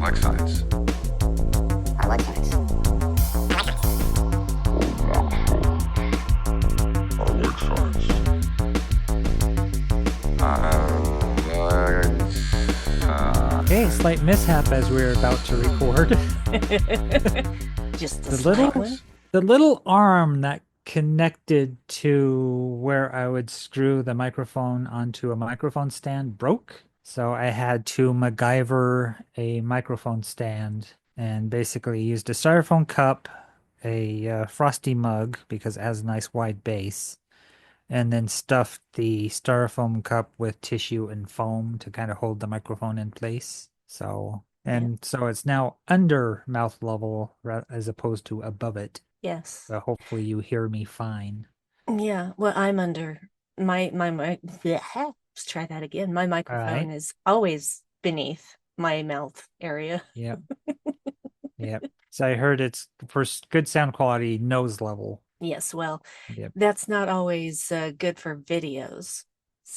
like science. I like science. I like science. Okay, slight mishap as we were about to record. Just a The slight little one. the little arm that connected to where I would screw the microphone onto a microphone stand broke. So I had to MacGyver a microphone stand and basically used a styrofoam cup, a frosty mug because it has a nice wide base, and then stuffed the styrofoam cup with tissue and foam to kind of hold the microphone in place. Yeah. So it's now under mouth level as opposed to above it. Yes. But hopefully you hear me fine. Yeah. Well, I'm under my let's try that again. My All microphone right. is always beneath my mouth area. Yep. Yep. So I heard it's for good sound quality, nose level. Yes. Well, Yep. that's not always good for videos.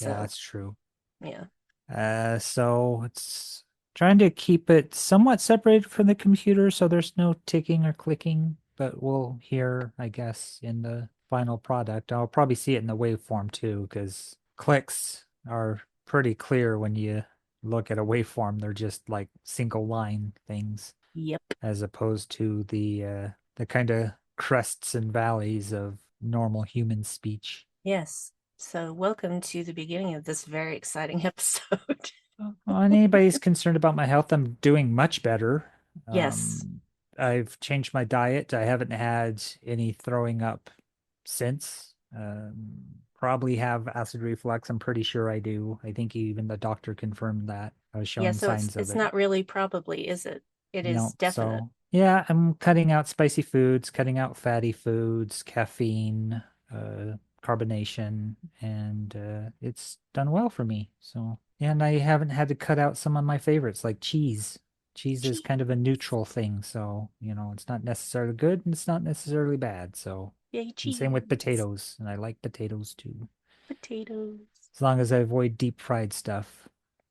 Yeah, So, that's true. yeah. So it's trying to keep it somewhat separated from the computer so there's no ticking or clicking, but we'll hear, I guess, in the final product. I'll probably see it in the waveform too, because clicks are pretty clear when you look at a waveform. They're just like single line things Yep. as opposed to the kind of crests and valleys of normal human speech. Yes. So, welcome to the beginning of this very exciting episode. Well, anybody's concerned about my health, I'm doing much better. Yes. Um, I've changed my diet. I haven't had any throwing up since. Probably have acid reflux. I'm pretty sure I do. I think even the doctor confirmed that. I was Yeah. showing So it's signs of it's it. not really probably, is it? It is No, definite. so yeah, I'm cutting out spicy foods, cutting out fatty foods, caffeine, carbonation, and it's done well for me. So yeah, and I haven't had to cut out some of my favorites like cheese. Cheese is Cheese. kind of a neutral thing, so it's not necessarily good and it's not necessarily bad. So, Yay, and same with cheese. potatoes, and I like potatoes too. Potatoes. As long as I avoid deep fried stuff,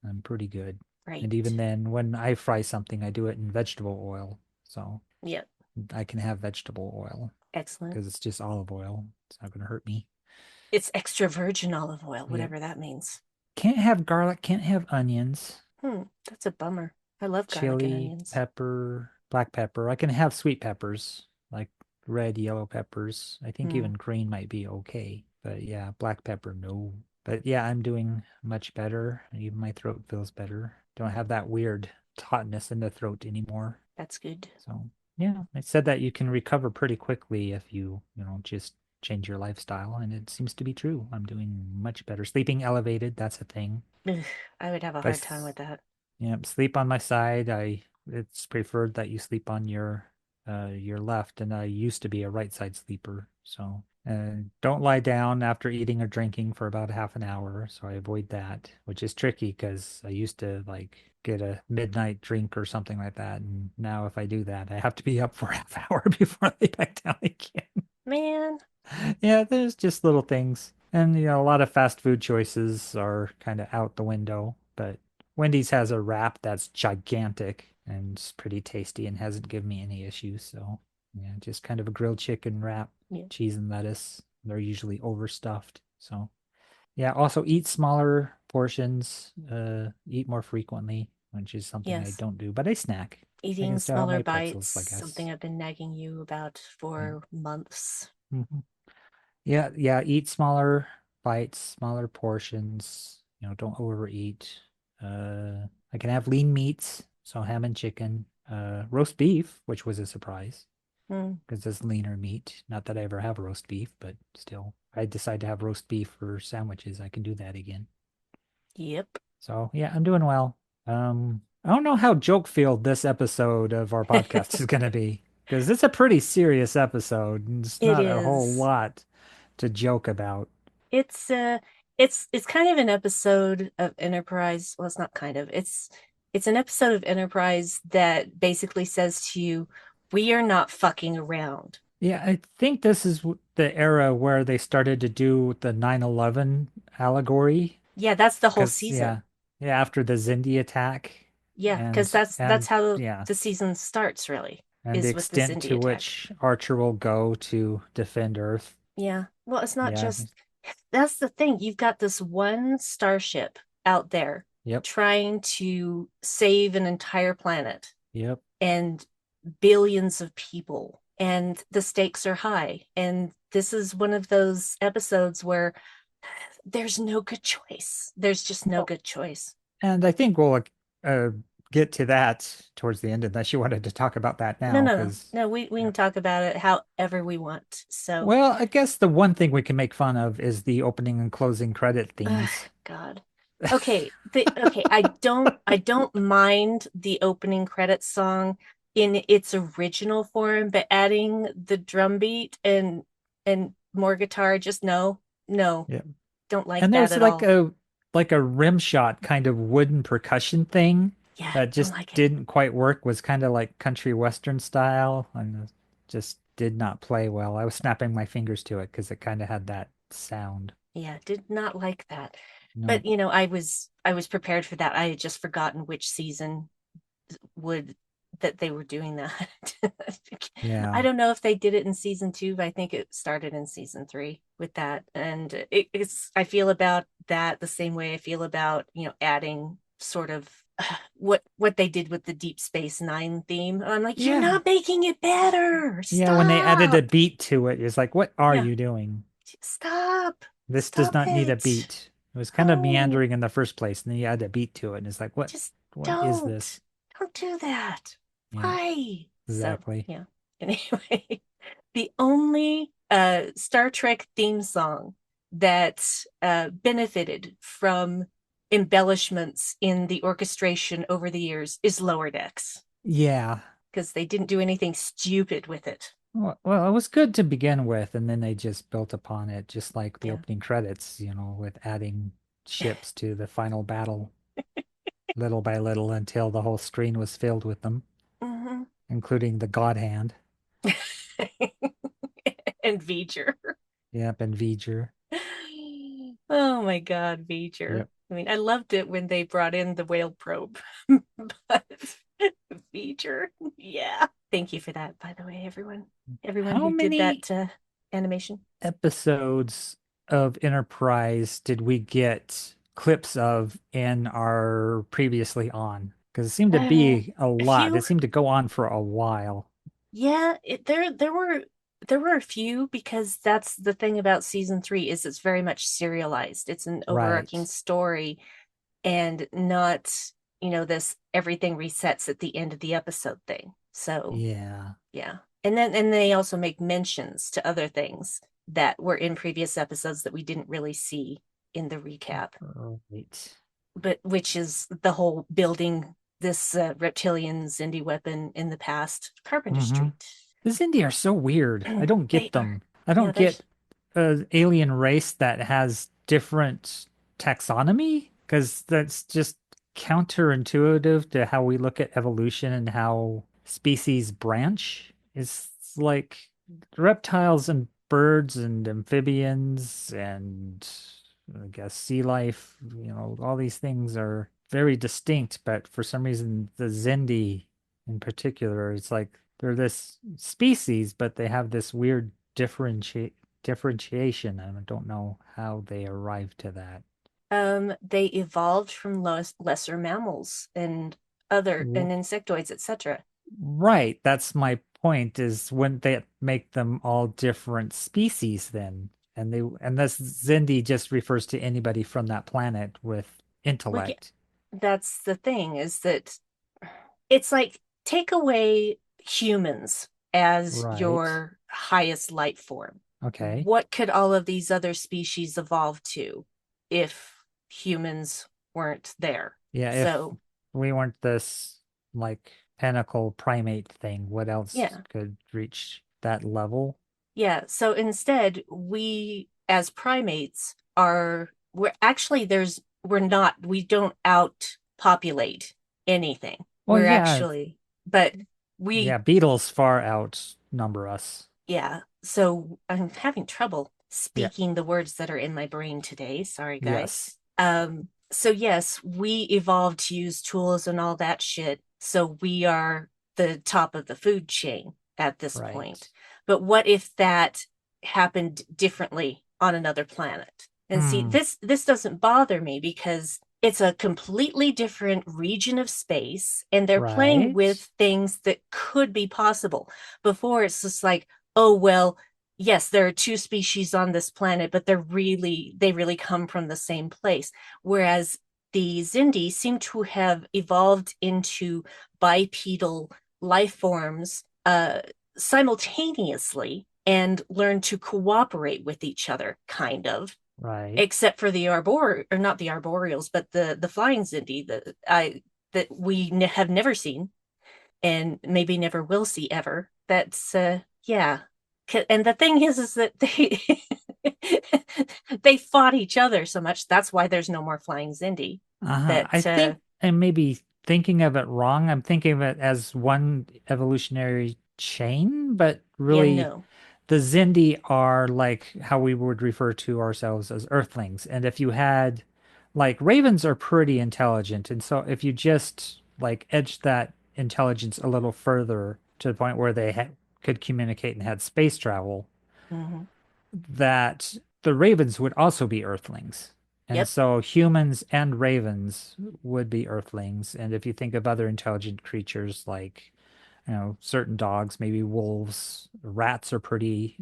I'm pretty good. And even Right. then, when I fry something, I do it in vegetable oil. So Yep. I can have vegetable oil Excellent. because it's just olive oil. It's not going to hurt me. It's extra virgin olive oil, Yep. whatever that means. Can't have garlic, can't have onions, That's a bummer. I love garlic and chili, onions. pepper, black pepper. I can have sweet peppers, like red, yellow peppers. I think Hmm. even green might be okay. But yeah, black pepper, no. But yeah, I'm doing much better. Even my throat feels better. Don't have that weird tautness in the throat anymore. That's good. So yeah, it said that you can recover pretty quickly if just change your lifestyle, and it seems to be true. I'm doing much better. Sleeping elevated, that's a thing. Ugh, I would have a If I, hard time s- with that. yeah, sleep on my side. It's preferred that you sleep on your left, and I used to be a right side sleeper. So don't lie down after eating or drinking for about half an hour. So I avoid that, which is tricky because I used to like get a midnight drink or something like that. And now if I do that, I have to be up for a half hour before I lay back down again. Man, Yeah, there's just little things. And a lot of fast food choices are kind of out the window, but Wendy's has a wrap that's gigantic and it's pretty tasty and hasn't given me any issues. So, yeah, just kind of a grilled chicken wrap, yeah. cheese and lettuce. They're usually overstuffed. So, yeah, also eat smaller portions, eat more frequently, which is something I Yes. don't do, but I snack. I can Eating still have smaller my bites, pretzels, I something guess. I've been nagging you about Yeah. for months. Mhm. Yeah, yeah, eat smaller bites, smaller portions. Don't overeat. I can have lean meats, so ham and chicken. Roast beef, which was a surprise Hmm. because it's leaner meat. Not that I ever have roast beef, but still, I decide to have roast beef for sandwiches. I can do that again. Yep. So yeah, I'm doing well. I don't know how joke-filled this episode of our podcast is going to be because it's a pretty serious episode. And it's It not a whole is. lot to joke about. It's it's kind of an episode of Enterprise. Well, it's not kind of. It's an episode of Enterprise that basically says to you, we are not fucking around. Yeah, I think this is the era where they started to do the 9/11 allegory. Yeah, that's the whole Because, season. yeah, after the Zindi attack. Yeah, because and that's how yeah, the season starts, really, and the is with this extent indie to attack. which Archer will go to defend Earth. Yeah. Well, it's not Yeah. just that's the thing. You've got this one starship out there Yep. trying to save an entire planet Yep. and billions of people, and the stakes are high. And this is one of those episodes where there's no good choice. There's just no Well, good choice. and I think we'll uh, get to that towards the end, unless you wanted to talk about that No, now, no, no. because No, we can talk about it however we want. So, well, I guess the one thing we can make fun of is the opening and closing credit themes. God. Okay, I don't mind the opening credits song in its original form, but adding the drum beat and more guitar, just no, no, Yeah. don't like And that there's at all. like a rim shot kind of wooden percussion thing Yeah, that don't just like it. didn't quite work, was kind of like country western style and just did not play well. I was snapping my fingers to it because it kind of had that sound. Yeah, did not like that. No. But I was prepared for that. I had just forgotten which season would that they were doing that. I Yeah. don't know if they did it in season two, but I think it started in season three with that. And it's I feel about that the same way I feel about, adding sort of what they did with the Deep Space Nine theme. I'm like, you're Yeah. not making it better. Yeah, when they added a Stop. beat to it, it's like, what are Yeah. you doing? Stop. This does Stop not need a it. beat. It was kind of No. meandering in the first place, and then you add a beat to it, and it's like, Just what is don't. this? Don't do that. Yeah, Why? So, exactly. yeah. Anyway, the only Star Trek theme song that benefited from embellishments in the orchestration over the years is Lower Decks Yeah. because they didn't do anything stupid with it. Well, it was good to begin with, and then they just built upon it, just like the Yeah. opening credits, with adding ships to the final battle little by little until the whole screen was filled with them, Hmm. including the God Hand. And V'ger. Yep, and V'ger. Oh my God, V'ger. Yep. I mean, I loved it when they brought in the whale probe, but V'ger, yeah. Thank you for that, by the way, everyone. Everyone How who did many that animation. episodes of Enterprise did we get clips of in our previously on? Because it seemed to be a A lot. few, It seemed to go on for a while. yeah. There were a few because that's the thing about season three is it's very much serialized. It's an overarching Right. story and not, this everything resets at the end of the episode thing. So Yeah. yeah. And they also make mentions to other things that were in previous episodes that we didn't really see in the recap, Right. but which is the whole building this reptilian Zindi weapon in the past, Carpenter Mm-hmm. Street. The Zindi are so weird. I don't They get are, them. I yeah, don't get an alien race that has different taxonomy, because that's just counterintuitive to how we look at evolution and how species branch. It's like reptiles and birds and amphibians and I guess sea life, all these things are very distinct, but for some reason the Zindi in particular, it's like they're this species, but they have this weird differentiation. I don't know how they arrived to that. they evolved from lesser mammals and other W- and insectoids, etc. Right, that's my point, is when they make them all different species then. And this Zindi just refers to anybody from that planet with Well, yeah, intellect. that's the thing is that it's like take away humans as Right. your highest life form. Okay. What could all of these other species evolve to if humans weren't there? Yeah, if So, we weren't this like pinnacle primate thing, what else yeah. could reach that level? Yeah. So instead, we as primates we're actually we don't outpopulate anything. Well, We're yeah, actually, but we yeah, beetles far outnumber us. Yeah. So I'm having trouble Yeah. speaking the words that are in my brain today. Sorry, Yes. guys. So yes, we evolved to use tools and all that shit. So we are the top of the food chain at this point. Right. But what if that happened differently on another planet? And see, Hmm. this doesn't bother me because it's a completely different region of space and they're playing Right. with things that could be possible. Before it's just like, oh well, yes, there are two species on this planet, but they really come from the same place. Whereas the Zindi seem to have evolved into bipedal life forms simultaneously and learned to cooperate with each other, kind of. Right. Except for the or not the arboreals, but the flying Zindi that we have never seen and maybe never will see ever. That's yeah. And the thing is that they they fought each other so much. That's why there's no more flying Zindi. Uh-huh. I That think I may be thinking of it wrong. I'm thinking of it as one evolutionary chain, but yeah, really no. the Zindi are like how we would refer to ourselves as Earthlings. And if you had, like, ravens are pretty intelligent. And so if you just like edged that intelligence a little further to the point where they could communicate and had space travel, Mm-hmm. that the ravens would also be Earthlings. And Yep. so humans and ravens would be Earthlings. And if you think of other intelligent creatures like, certain dogs, maybe wolves, rats are pretty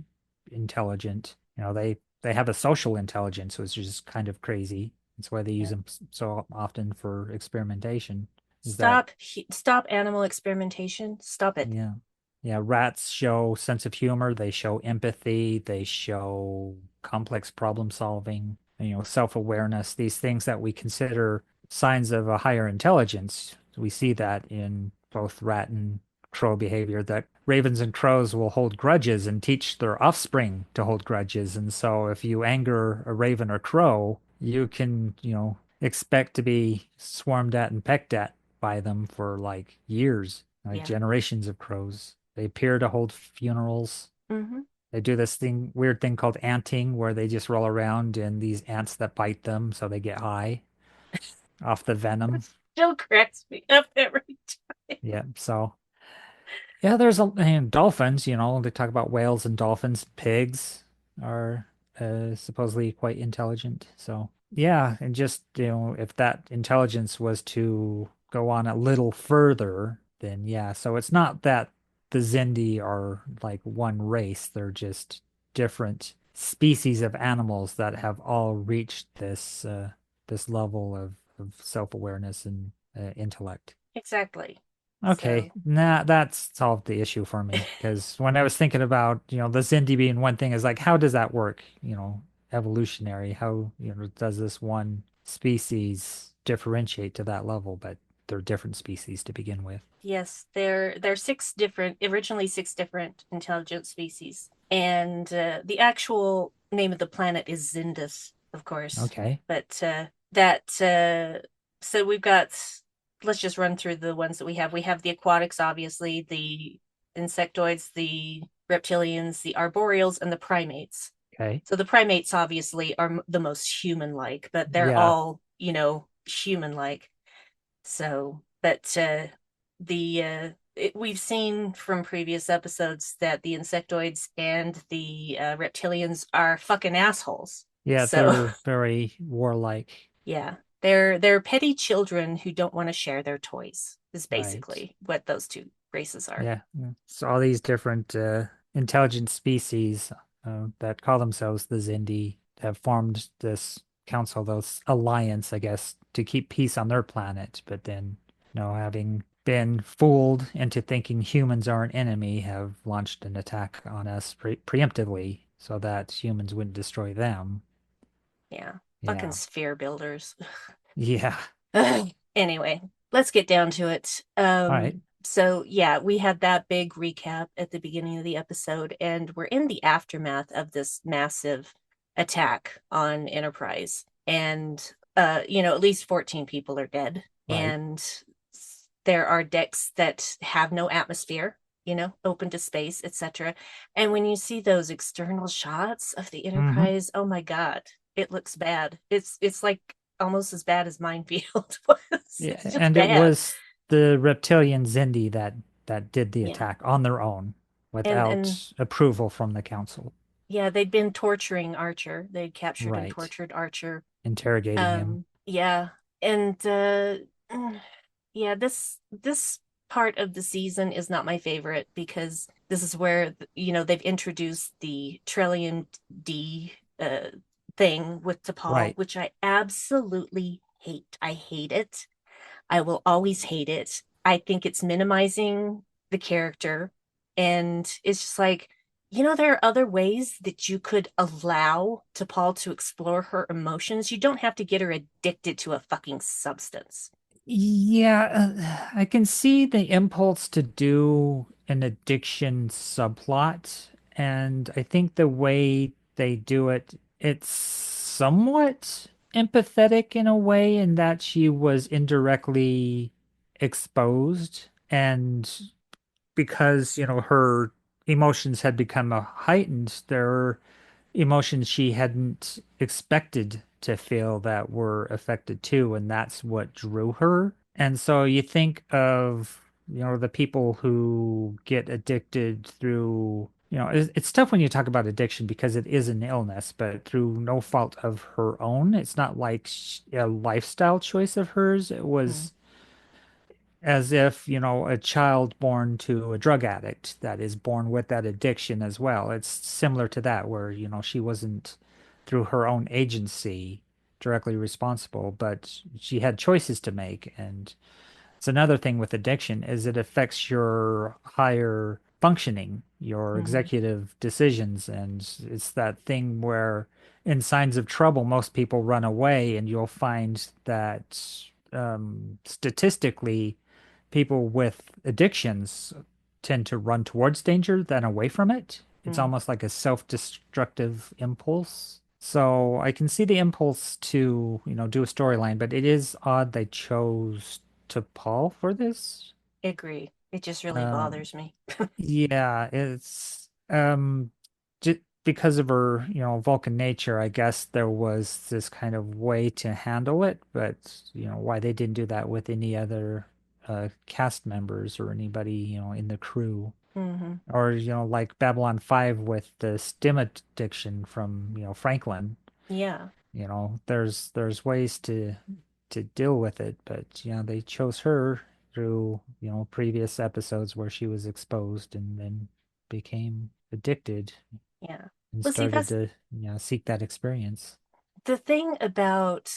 intelligent. They have a social intelligence, which is kind of crazy. That's why they use Yeah. them so often for experimentation. Is that Stop animal experimentation. Stop it. Yeah. Yeah, rats show sense of humor, they show empathy, they show complex problem solving, self-awareness, these things that we consider signs of a higher intelligence. We see that in both rat and crow behavior, that ravens and crows will hold grudges and teach their offspring to hold grudges. And so if you anger a raven or crow, you can, expect to be swarmed at and pecked at by them for like years, like Yeah. generations of crows. They appear to hold funerals. Mm-hmm. They do this weird thing called anting, where they just roll around in these ants that bite them, so they get high off the venom. Still cracks me up every time. Yeah, so yeah, there's dolphins. They talk about whales and dolphins. Pigs are supposedly quite intelligent. So yeah, and just if that intelligence was to go on a little further, then yeah. So it's not that the Zindi are like one race; they're just different species of animals that have all reached this level of self-awareness and intellect. Exactly. Okay, So nah, that's solved the issue for me. Because when I was thinking about, the Zindi being one thing, is like, how does that work? Evolutionary. How, does this one species differentiate to that level? But they're different species to begin with. yes, there are originally six different intelligent species, and the actual name of the planet is Zindus, of course. Okay, But that so we've got. Let's just run through the ones that we have. We have the aquatics, obviously, the insectoids, the reptilians, the arboreals, and the primates. okay. So the primates obviously are the most human-like, but they're Yeah, all, human-like. So, but we've seen from previous episodes that the insectoids and the reptilians are fucking assholes. yeah, So, they're very warlike. yeah, they're petty children who don't want to share their toys. Is Right. basically what those two races are. Yeah. Yeah. So all these different intelligent species that call themselves the Zindi have formed this council, this alliance, I guess, to keep peace on their planet. But then, having been fooled into thinking humans are an enemy, have launched an attack on us preemptively so that humans wouldn't destroy them. Yeah, fucking Yeah. sphere builders. Yeah. Anyway, let's get down to it. All right. So yeah, we had that big recap at the beginning of the episode, and we're in the aftermath of this massive attack on Enterprise. And at least 14 people are dead. Right. And there are decks that have no atmosphere, open to space, etc. And when you see those external shots of the Mm-hmm. Enterprise, oh my God, it looks bad. It's like almost as bad as Minefield was. Yeah, It's just and it bad. was the reptilian Zindi that did the Yeah. attack on their own And without approval from the council. yeah, they'd been torturing Archer. They'd captured and Right. tortured Archer. Interrogating him. Yeah. And yeah, this part of the season is not my favorite because this is where they've introduced the Trillium D thing with T'Pol, Right. which I absolutely hate. I hate it. I will always hate it. I think it's minimizing the character. And it's just like, there are other ways that you could allow T'Pol to explore her emotions. You don't have to get her addicted to a fucking substance. Yeah, I can see the impulse to do an addiction subplot, and I think the way they do it, it's somewhat empathetic in a way in that she was indirectly exposed, and because, her emotions had become heightened, there were emotions she hadn't expected to feel that were affected too, and that's what drew her. And so you think of, the people who get addicted through, it's tough when you talk about addiction because it is an illness, but through no fault of her own. It's not like a lifestyle choice of hers. It Mm, was as if, a child born to a drug addict that is born with that addiction as well. It's similar to that, where, she wasn't through her own agency directly responsible, but she had choices to make. And it's another thing with addiction is it affects your higher functioning, your mhm, executive decisions. And it's that thing where in signs of trouble, most people run away, and you'll find that statistically, people with addictions tend to run towards danger than away from it. It's mm. almost like a self-destructive impulse. So I can see the impulse to, do a storyline, but it is odd they chose to Paul for this. Agree. It just really Um, bothers me. yeah, it's just because of her, Vulcan nature, I guess there was this kind of way to handle it, but why they didn't do that with any other cast members or anybody, in the crew. Hmm. Or, like Babylon 5 with the stim addiction from, Franklin. Yeah. There's ways to deal with it, but they chose her through, previous episodes where she was exposed and then became addicted Yeah. and Well, see, started that's to, seek that experience. the thing about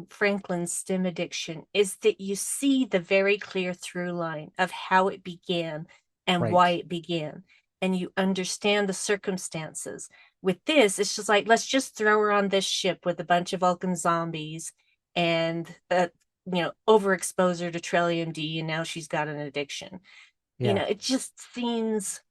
Franklin's STEM addiction is that you see the very clear through line of how it began and why Right. it began, and you understand the circumstances. With this, it's just like, let's just throw her on this ship with a bunch of Vulcan zombies and, overexpose her to Trillium D, and now she's got an addiction. Yeah. It just seems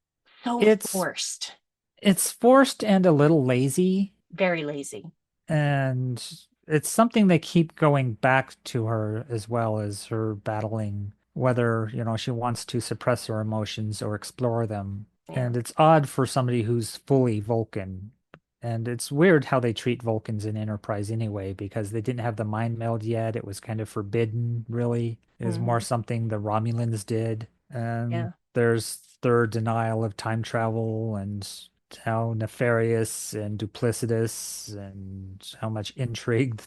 so It's forced, it's forced and a little lazy. very lazy. And it's something they keep going back to her as well as her battling whether, she wants to suppress her emotions or explore them. Yeah. And it's odd for somebody who's fully Vulcan. And it's weird how they treat Vulcans in Enterprise anyway, because they didn't have the mind meld yet. It was kind of forbidden, really. It was more Hmm. something the Romulans did. And Yeah. there's their denial of time travel and how nefarious and duplicitous and how much intrigue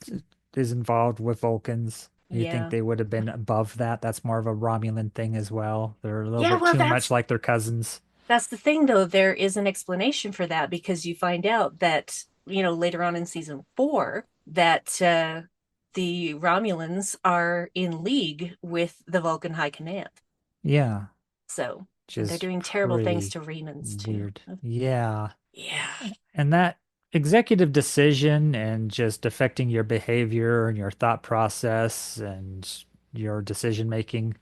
is involved with Vulcans. You think Yeah. they would have been above that? That's more of a Romulan thing as well. They're a little Yeah, bit well, too much that's like their cousins. that's the thing though. There is an explanation for that because you find out that, later on in season 4 that the Romulans are in league with the Vulcan High Command. Yeah, So, which and they're is doing terrible things pretty to Remans too. weird. Yeah. Yeah. And that executive decision and just affecting your behavior and your thought process and your decision making.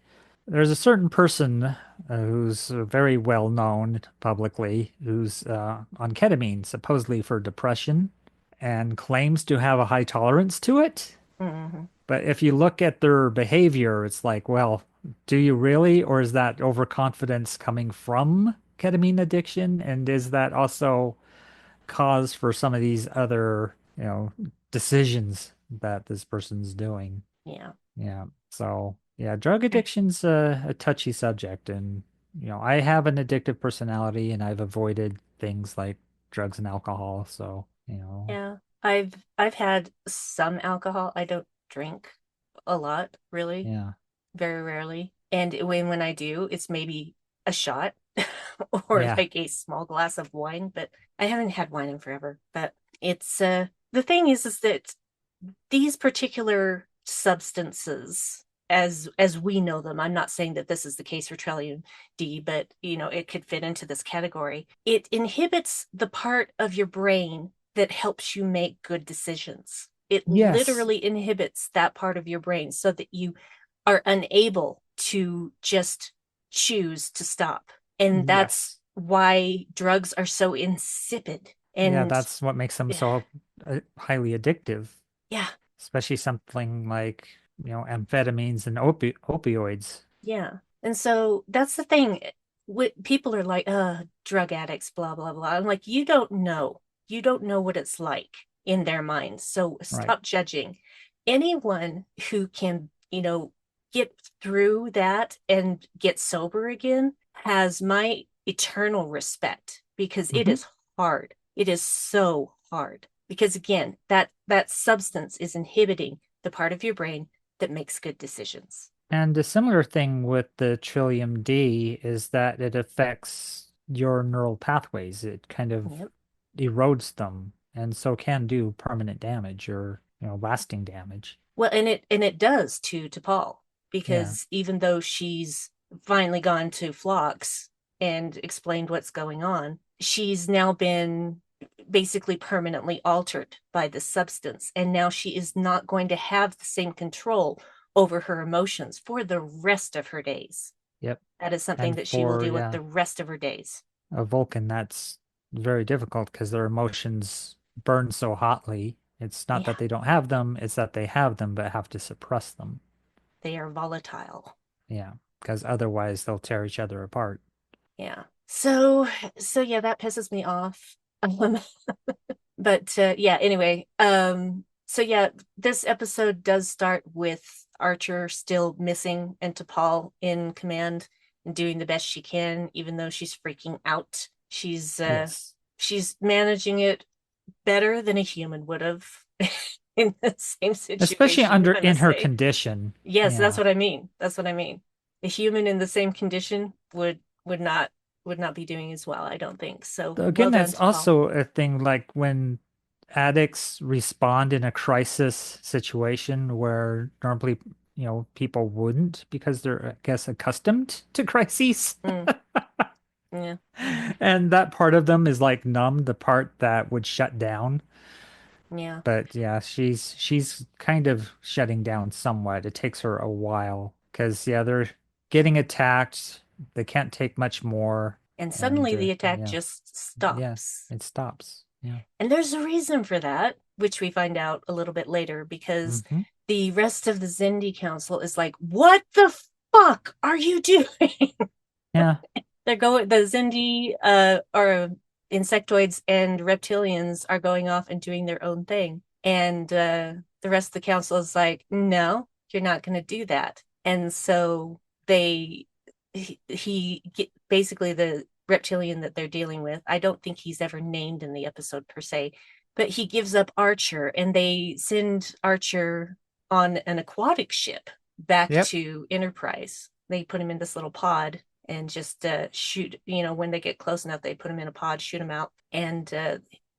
There's a certain person who's very well known publicly who's on ketamine, supposedly for depression, and claims to have a high tolerance to it. Hmm. But if you look at their behavior, it's like, well, do you really? Or is that overconfidence coming from ketamine addiction? And is that also cause for some of these other, decisions that this person's doing. Yeah. Yeah. So, yeah, drug addiction's a touchy subject. And, I have an addictive personality and I've avoided things like drugs and alcohol. So, Yeah. I've had some alcohol. I don't drink a lot, really, yeah. very rarely. And when I do, it's maybe a shot or Yeah. like a small glass of wine, but I haven't had wine in forever. But it's the thing is that these particular substances as we know them, I'm not saying that this is the case for Trillium D, but it could fit into this category. It inhibits the part of your brain that helps you make good decisions. It Yes. literally inhibits that part of your brain so that you are unable to just choose to stop. And that's Yes. why drugs are so insipid. Yeah, And that's what makes them so highly addictive, yeah, especially something like, amphetamines and opioids. yeah. And so that's the thing. People are like, drug addicts, blah, blah, blah. I'm like, you don't know. You don't know what it's like in their minds. So Right. stop judging. Anyone who can, get through that and get sober again has my eternal respect because it Hmm. is hard. It is so hard. Because again, that substance is inhibiting the part of your brain that makes good decisions. And a similar thing with the Trillium D is that it affects your neural pathways. It kind of Yep. erodes them and so can do permanent damage or, lasting damage. Well, and it does to Paul Yeah. because even though she's finally gone to Phlox and explained what's going on, she's now been basically permanently altered by this substance, and now she is not going to have the same control over her emotions for the rest of her days. Yep. That is something And that she will for, deal with yeah, the rest of her days. a Vulcan, that's very difficult because their emotions burn so hotly. It's not Yeah, that they don't have them, it's that they have them but have to suppress them. they are volatile. Yeah, because otherwise they'll tear each other apart. Yeah. So yeah, that pisses me off. Um, but yeah, anyway, so yeah, this episode does start with Archer still missing and T'Pol in command and doing the best she can, even though she's freaking out. Yes. She's managing it better than a human would have in the same Especially situation, I in must her say. condition. Yes, that's Yeah. what I mean. That's what I mean. A human in the same condition would not would not be doing as well, I don't think. So well Again, done that's to Paul. also a thing like when addicts respond in a crisis situation where normally, people wouldn't because they're, I guess, accustomed to crises. Mm, yeah, And that part of them is like numb, the part that would shut down. yeah. But yeah, she's kind of shutting down somewhat. It takes her a while because yeah, they're getting attacked. They can't take much more, And and suddenly the attack yeah, just yeah, stops. it stops. Yeah. And there's a reason for that, which we find out a little bit later, because Hmm. the rest of the Zindi Council is like, what the fuck are you doing? Yeah. The Zindi or insectoids and reptilians are going off and doing their own thing. And the rest of the council is like, no, you're not going to do that. And so they, basically the reptilian that they're dealing with, I don't think he's ever named in the episode per se, but he gives up Archer and they send Archer on an aquatic ship back Yep. to Enterprise. They put him in this little pod and just shoot. When they get close enough, they put him in a pod, shoot him out, and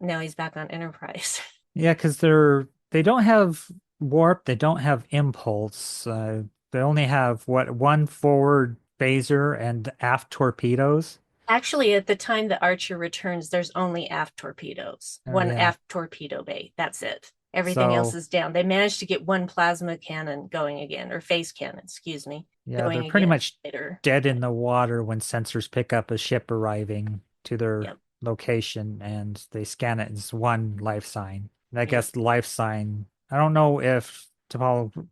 now he's back on Enterprise. Yeah, because they don't have warp, they don't have impulse. They only have one forward phaser and aft torpedoes. Actually, at the time that Archer returns, there's only aft torpedoes, Oh one yeah. aft torpedo bay. That's it. Everything else So is down. They managed to get one plasma cannon going again, or phase cannon, excuse me, yeah, they're going pretty again much later. dead in the water when sensors pick up a ship arriving to their Yep, location and they scan it as one life sign. And I yep. guess the life sign, I don't know if T'Pol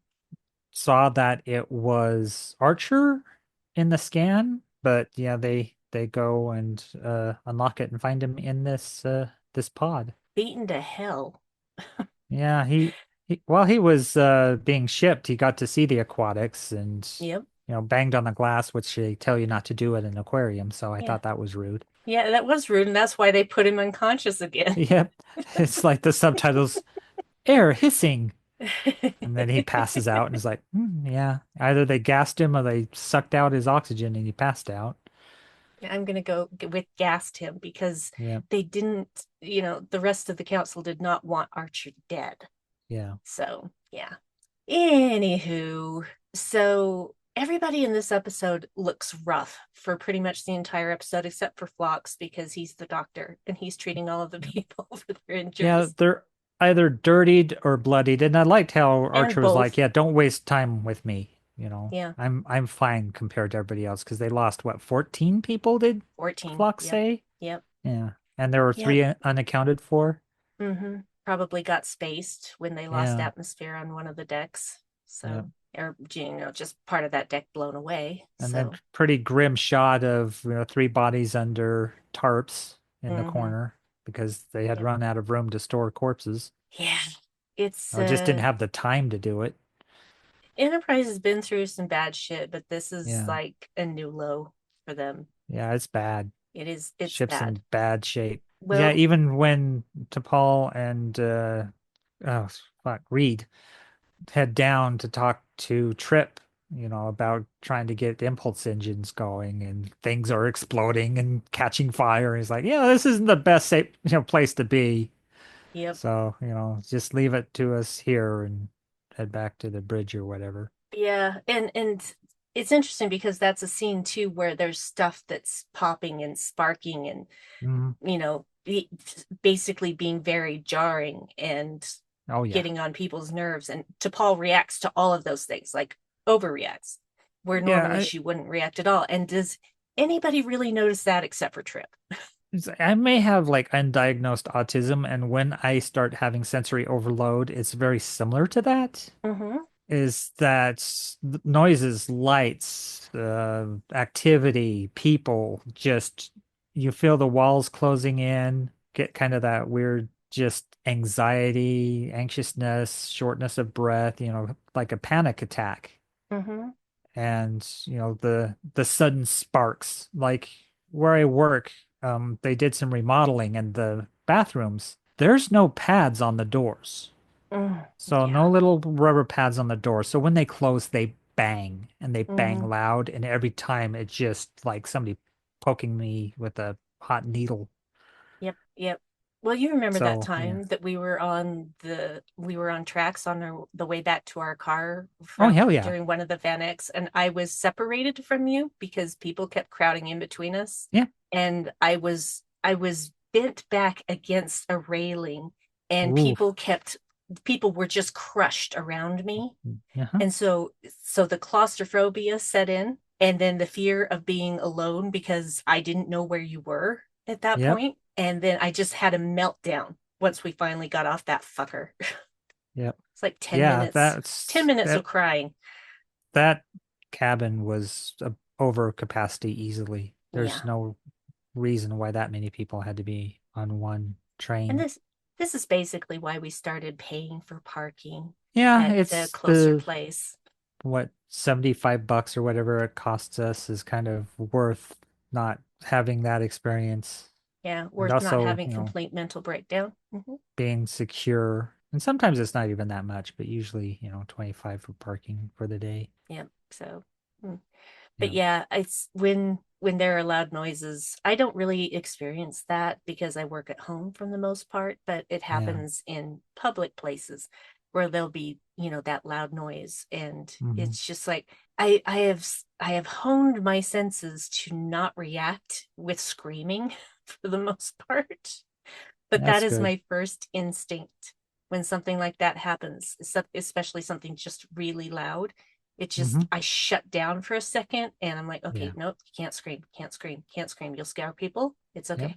saw that it was Archer in the scan, but yeah, they go and unlock it and find him in this pod. Beaten to hell. Yeah, he While he was being shipped, he got to see the aquatics and Yep. banged on the glass, which they tell you not to do at an aquarium. So I Yeah. thought that was rude. Yeah, that was rude, and that's why they put him unconscious again. Yep, it's like the subtitles, air hissing, and then he passes out and is like, yeah, either they gassed him or they sucked out his oxygen and he passed out. I'm gonna go with gassed him because Yep, they didn't, the rest of the council did not want Archer dead. yeah, So, yeah. Anywho, so everybody in this episode looks rough for pretty much the entire episode, except for Phlox because he's the doctor and he's treating all of the people for their yeah. injuries. They're either dirtied or bloodied, and I liked how And Archer was like, both. yeah, don't waste time with me. Yeah, I'm fine compared to everybody else because they lost what, 14 people did 14. Flock Yep. say? Yep. Yeah. And there were Yep. three unaccounted for. Mm-hmm. Probably got spaced when they lost Yeah. atmosphere on one of the decks. Yeah. So, or, just part of that deck blown away. And then So, pretty grim shot of, three bodies under tarps in the mm-hmm. corner because they had Yep. run out of room to store corpses. Yeah. It's Or just didn't have the time to do it. Enterprise has been through some bad shit, but this is Yeah. like a new low for them. Yeah, it's bad. It's Ship's bad. in bad shape. Yeah, Well, even when T'Pol and oh fuck, Reed head down to talk to Trip, about trying to get impulse engines going and things are exploding and catching fire. And he's like, yeah, this isn't the best safe, place to be. yep. So, just leave it to us here and head back to the bridge or whatever. Yeah, and it's interesting because that's a scene too where there's stuff that's popping and sparking and Mhm. basically being very jarring and Oh yeah. getting on people's nerves. And T'Pol reacts to all of those things, like overreacts, where Yeah, normally she wouldn't react at all. And does anybody really notice that except for Trip? I may have like undiagnosed autism, and when I start having sensory overload, it's very similar to that. Mm-hmm. Is that noises, lights, activity, people, just you feel the walls closing in, get kind of that weird just anxiety, anxiousness, shortness of breath, like a panic attack. Mm-hmm. And, the sudden sparks, like where I work, they did some remodeling and the bathrooms, there's no pads on the doors. So Yeah. no little rubber pads on the door. So when they close, they bang and they bang Mm-hmm. loud. And every time it's just like somebody poking me with a hot needle. Yep, yep. Well, you remember that So yeah. time that we were on tracks on the way back to our car Oh, from hell yeah. during one of the Van X, and I was separated from you because people kept crowding in between us, Yeah. and I was bent back against a railing, and Oof. people were just crushed around me, Uh-huh. and so the claustrophobia set in, and then the fear of being alone because I didn't know where you were at that Yep. point. And then I just had a meltdown once we finally got off that fucker. Yep. It's like 10 Yeah, minutes. 10 minutes of crying. that cabin was over capacity easily. Yeah. There's no reason why that many people had to be on one And train. this is basically why we started paying for parking Yeah, at the it's closer place. what, $75 or whatever it costs us is kind of worth not having that experience. Yeah, And worth not also, having complete mental breakdown. Mm-hmm. being secure. And sometimes it's not even that much, but usually, 25 for parking for the day. Yeah. So mm. But Yeah. yeah, it's when there are loud noises, I don't really experience that because I work at home for the most part, but it Yeah. happens in public places where there'll be, that loud noise. And Hmm. it's just like I have honed my senses to not react with screaming for the most part. But that That's is good. my first instinct when something like that happens, especially something just really loud. It Hmm. just, I shut down for a second and I'm like, okay, Yeah. nope, you can't scream, can't scream, can't scream. You'll scare people. It's Yep. okay.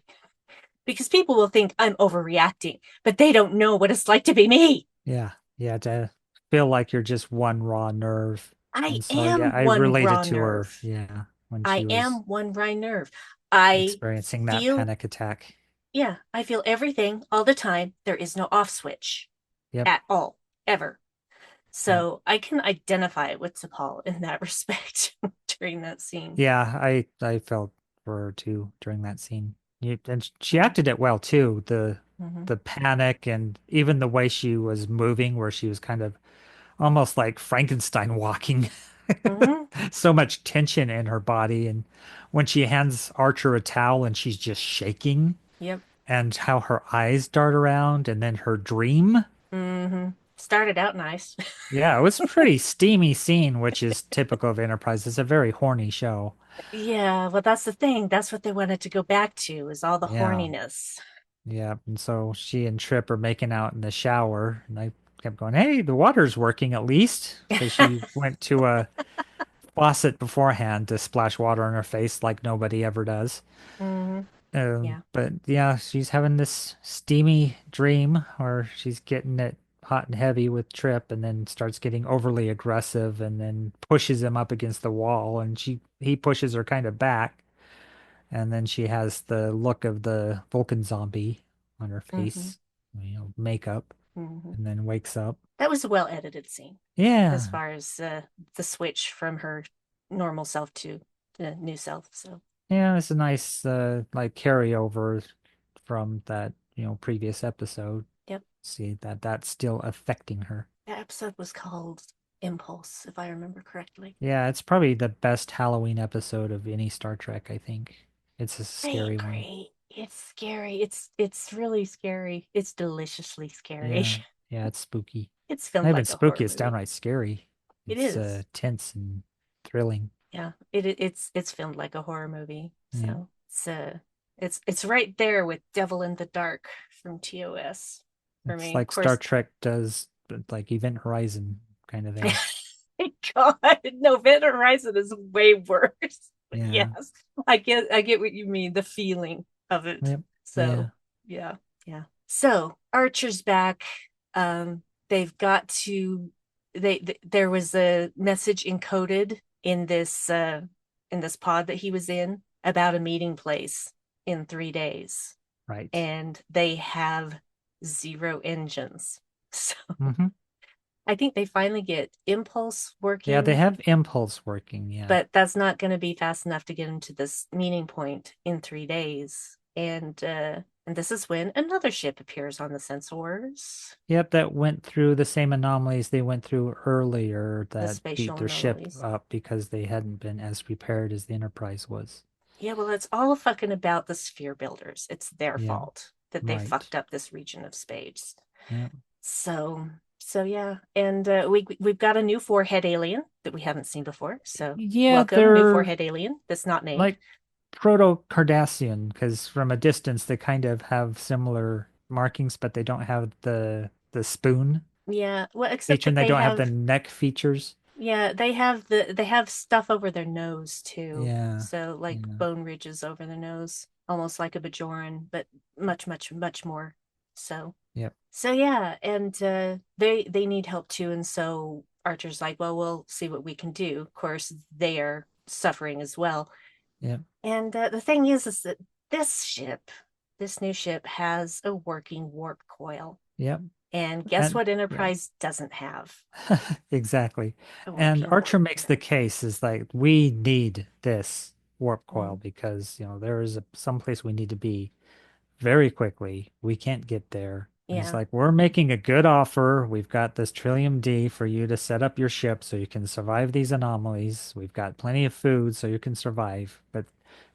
Because people will think I'm overreacting, but they don't know what it's like to be me. Yeah. Yeah. To feel like you're just one raw nerve. I And so, yeah, am I one related raw to her. nerve. Yeah. When I she was am one raw nerve. I experiencing that feel, panic attack. yeah, I feel everything all the time. There is no off switch Yep. at all. ever. Yep. So I can identify with T'Pol in that respect during that scene. Yeah, I felt for her too during that scene. And she Mm-hmm. acted it well too. Mm-hmm. The panic and even the way she was moving, where she was kind of almost like Frankenstein walking. Mm-hmm. So much tension in her body. And when she hands Archer a towel and she's just shaking, Yep. and how her eyes dart around, and then her dream. Mm-hmm. Started out nice. Yeah, it was a pretty steamy scene, which is typical of Enterprise. It's a very horny show. Yeah, well, that's the thing. That's what they wanted to go back to is all the Yeah. horniness. Yeah, and so she and Trip are making out in the shower, and I kept going, "Hey, the water's working at least," because she went to a faucet beforehand to splash water on her face like nobody ever does. Hmm. Yeah. But yeah, she's having this steamy dream where she's getting it hot and heavy with Trip, and then starts getting overly aggressive, and then pushes him up against the wall, and he pushes her kind of back, and then she has the look of the Vulcan zombie on her Hmm. face, makeup, Hmm. and then wakes up. That was a well edited scene as Yeah. far as the switch from her normal self to the new self. So, Yeah, it's a nice like carryover from that, previous episode. yep. See that that's still affecting her. That episode was called Impulse, if I remember correctly. Yeah, it's probably the best Halloween episode of any Star Trek, I think. It's a I scary one. agree. It's scary. It's really scary. It's deliciously scary. Yeah. Yeah, it's spooky. It's Not filmed even like a horror spooky, it's movie. downright scary. It It's is. tense and thrilling. Yeah. It's filmed like a horror movie. Yeah. So it's right there with Devil in the Dark from TOS for It's me. Of like Star course. Trek does like Event Horizon kind of thing. God, no, Event Horizon is way worse. But Yeah. yes, I get what you mean, the feeling of it. Yep. So Yeah. yeah, yeah. So Archer's back. They've got to there was a message encoded in this pod that he was in about a meeting place in 3 days, Right. and they have zero engines. So Hmm. I think they finally get Impulse Yeah, they working, have Impulse working. Yeah. but that's not going to be fast enough to get them to this meeting point in 3 days. And this is when another ship appears on the sensors, Yep, that went through the same anomalies they went through earlier the that beat spatial their ship anomalies. up because they hadn't been as prepared as the Enterprise was. Yeah, well, it's all fucking about the sphere builders. It's their Yeah, fault that they right. fucked up this region of space. Yeah. So, so yeah, and we've got a new four-head alien that we haven't seen before. So, Yeah, welcome, new they're four-head alien that's not named. like proto-Cardassian because from a distance they kind of have similar markings, but they don't have the spoon Yeah, well, except feature and that they they don't have the have, neck features. yeah, they have stuff over their nose too. Yeah. So like Yeah. bone ridges over their nose, almost like a Bajoran, but much, much, much more. So, Yep. so yeah, and they need help too, and so Archer's like, well, we'll see what we can do. Of course, they are suffering as well. Yep. And the thing is that this ship, this new ship, has a working warp coil. Yep. And guess And what yeah. Enterprise doesn't have? Exactly. A And working Archer warp makes the coil. case is like we need this warp coil Mm, because, there is some place we need to be very quickly. We can't get there. And he's yeah. like, we're making a good offer. We've got this Trillium D for you to set up your ship so you can survive these anomalies. We've got plenty of food so you can survive, but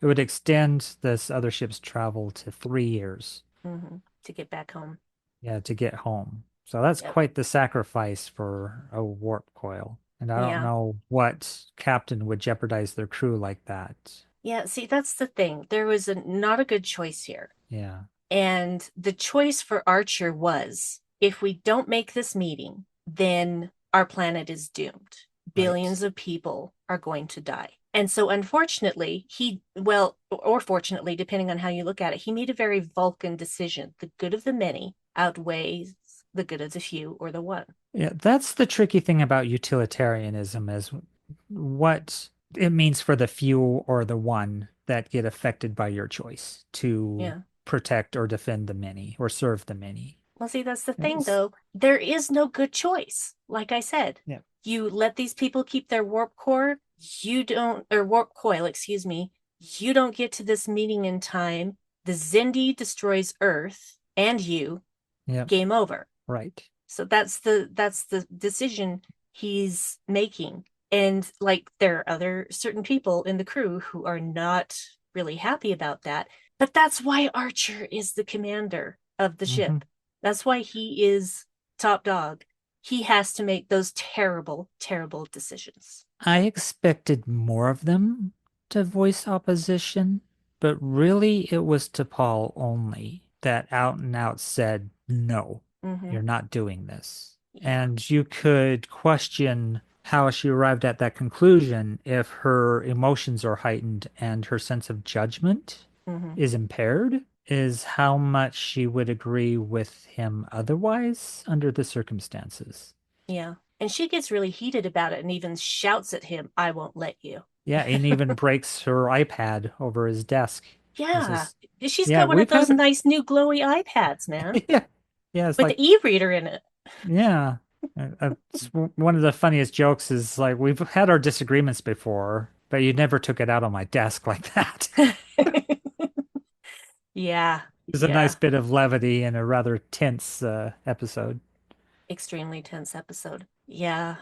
it would extend this other ship's travel to 3 years. To get back home. Yeah, to get home. So that's Yep. quite the sacrifice for a warp coil. And I don't Yeah. know what captain would jeopardize their crew like that. Yeah. See, that's the thing. There was not a good choice here. Yeah, And the choice for Archer was if we don't make this meeting, then our planet is doomed. right. Billions of people are going to die. And so, unfortunately, well, or fortunately, depending on how you look at it, he made a very Vulcan decision. The good of the many outweighs the good of the few or the one. Yeah, that's the tricky thing about utilitarianism is what it means for the few or the one that get affected by your choice to Yeah. protect or defend the many or serve the many. Well, see, that's the thing, It's, though. There is no good choice. Like I said, yeah. you let these people keep their warp core. You don't, or warp coil, excuse me. You don't get to this meeting in time. The Zindi destroys Earth and you. Yeah. Game over. Right. So that's the decision he's making. And like there are other certain people in the crew who are not really happy about that. But that's why Archer is the commander of the Hmm. ship. That's why he is top dog. He has to make those terrible, terrible decisions. I expected more of them to voice opposition, but really it was to Paul only that out and out said, no, Mm-hmm. you're not doing this. Yeah. And you could question how she arrived at that conclusion if her emotions are heightened and her sense of judgment Mm-hmm. is impaired, is how much she would agree with him otherwise under the circumstances. Yeah. And she gets really heated about it and even shouts at him, I won't let you. Yeah, and even breaks her iPad over his desk. He Yeah. says, She's "Yeah, got one of we've those had, nice new glowy iPads, man, yeah, yeah." It's with like, the e-reader in it. yeah, one of the funniest jokes is like, we've had our disagreements before, but you never took it out on my desk like that. Yeah. It's a nice Yeah. bit of levity in a rather tense episode, Extremely tense episode. Yeah.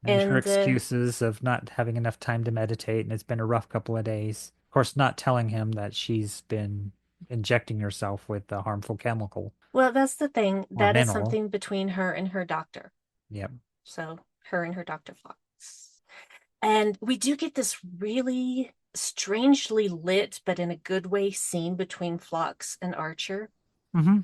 and her And excuses of not having enough time to meditate, and it's been a rough couple of days. Of course, not telling him that she's been injecting herself with a harmful chemical well, that's the thing. or That is mineral. something between her and her doctor. Yep. So her and her Dr. Fox. And we do get this really strangely lit, but in a good way, scene between Phlox and Archer,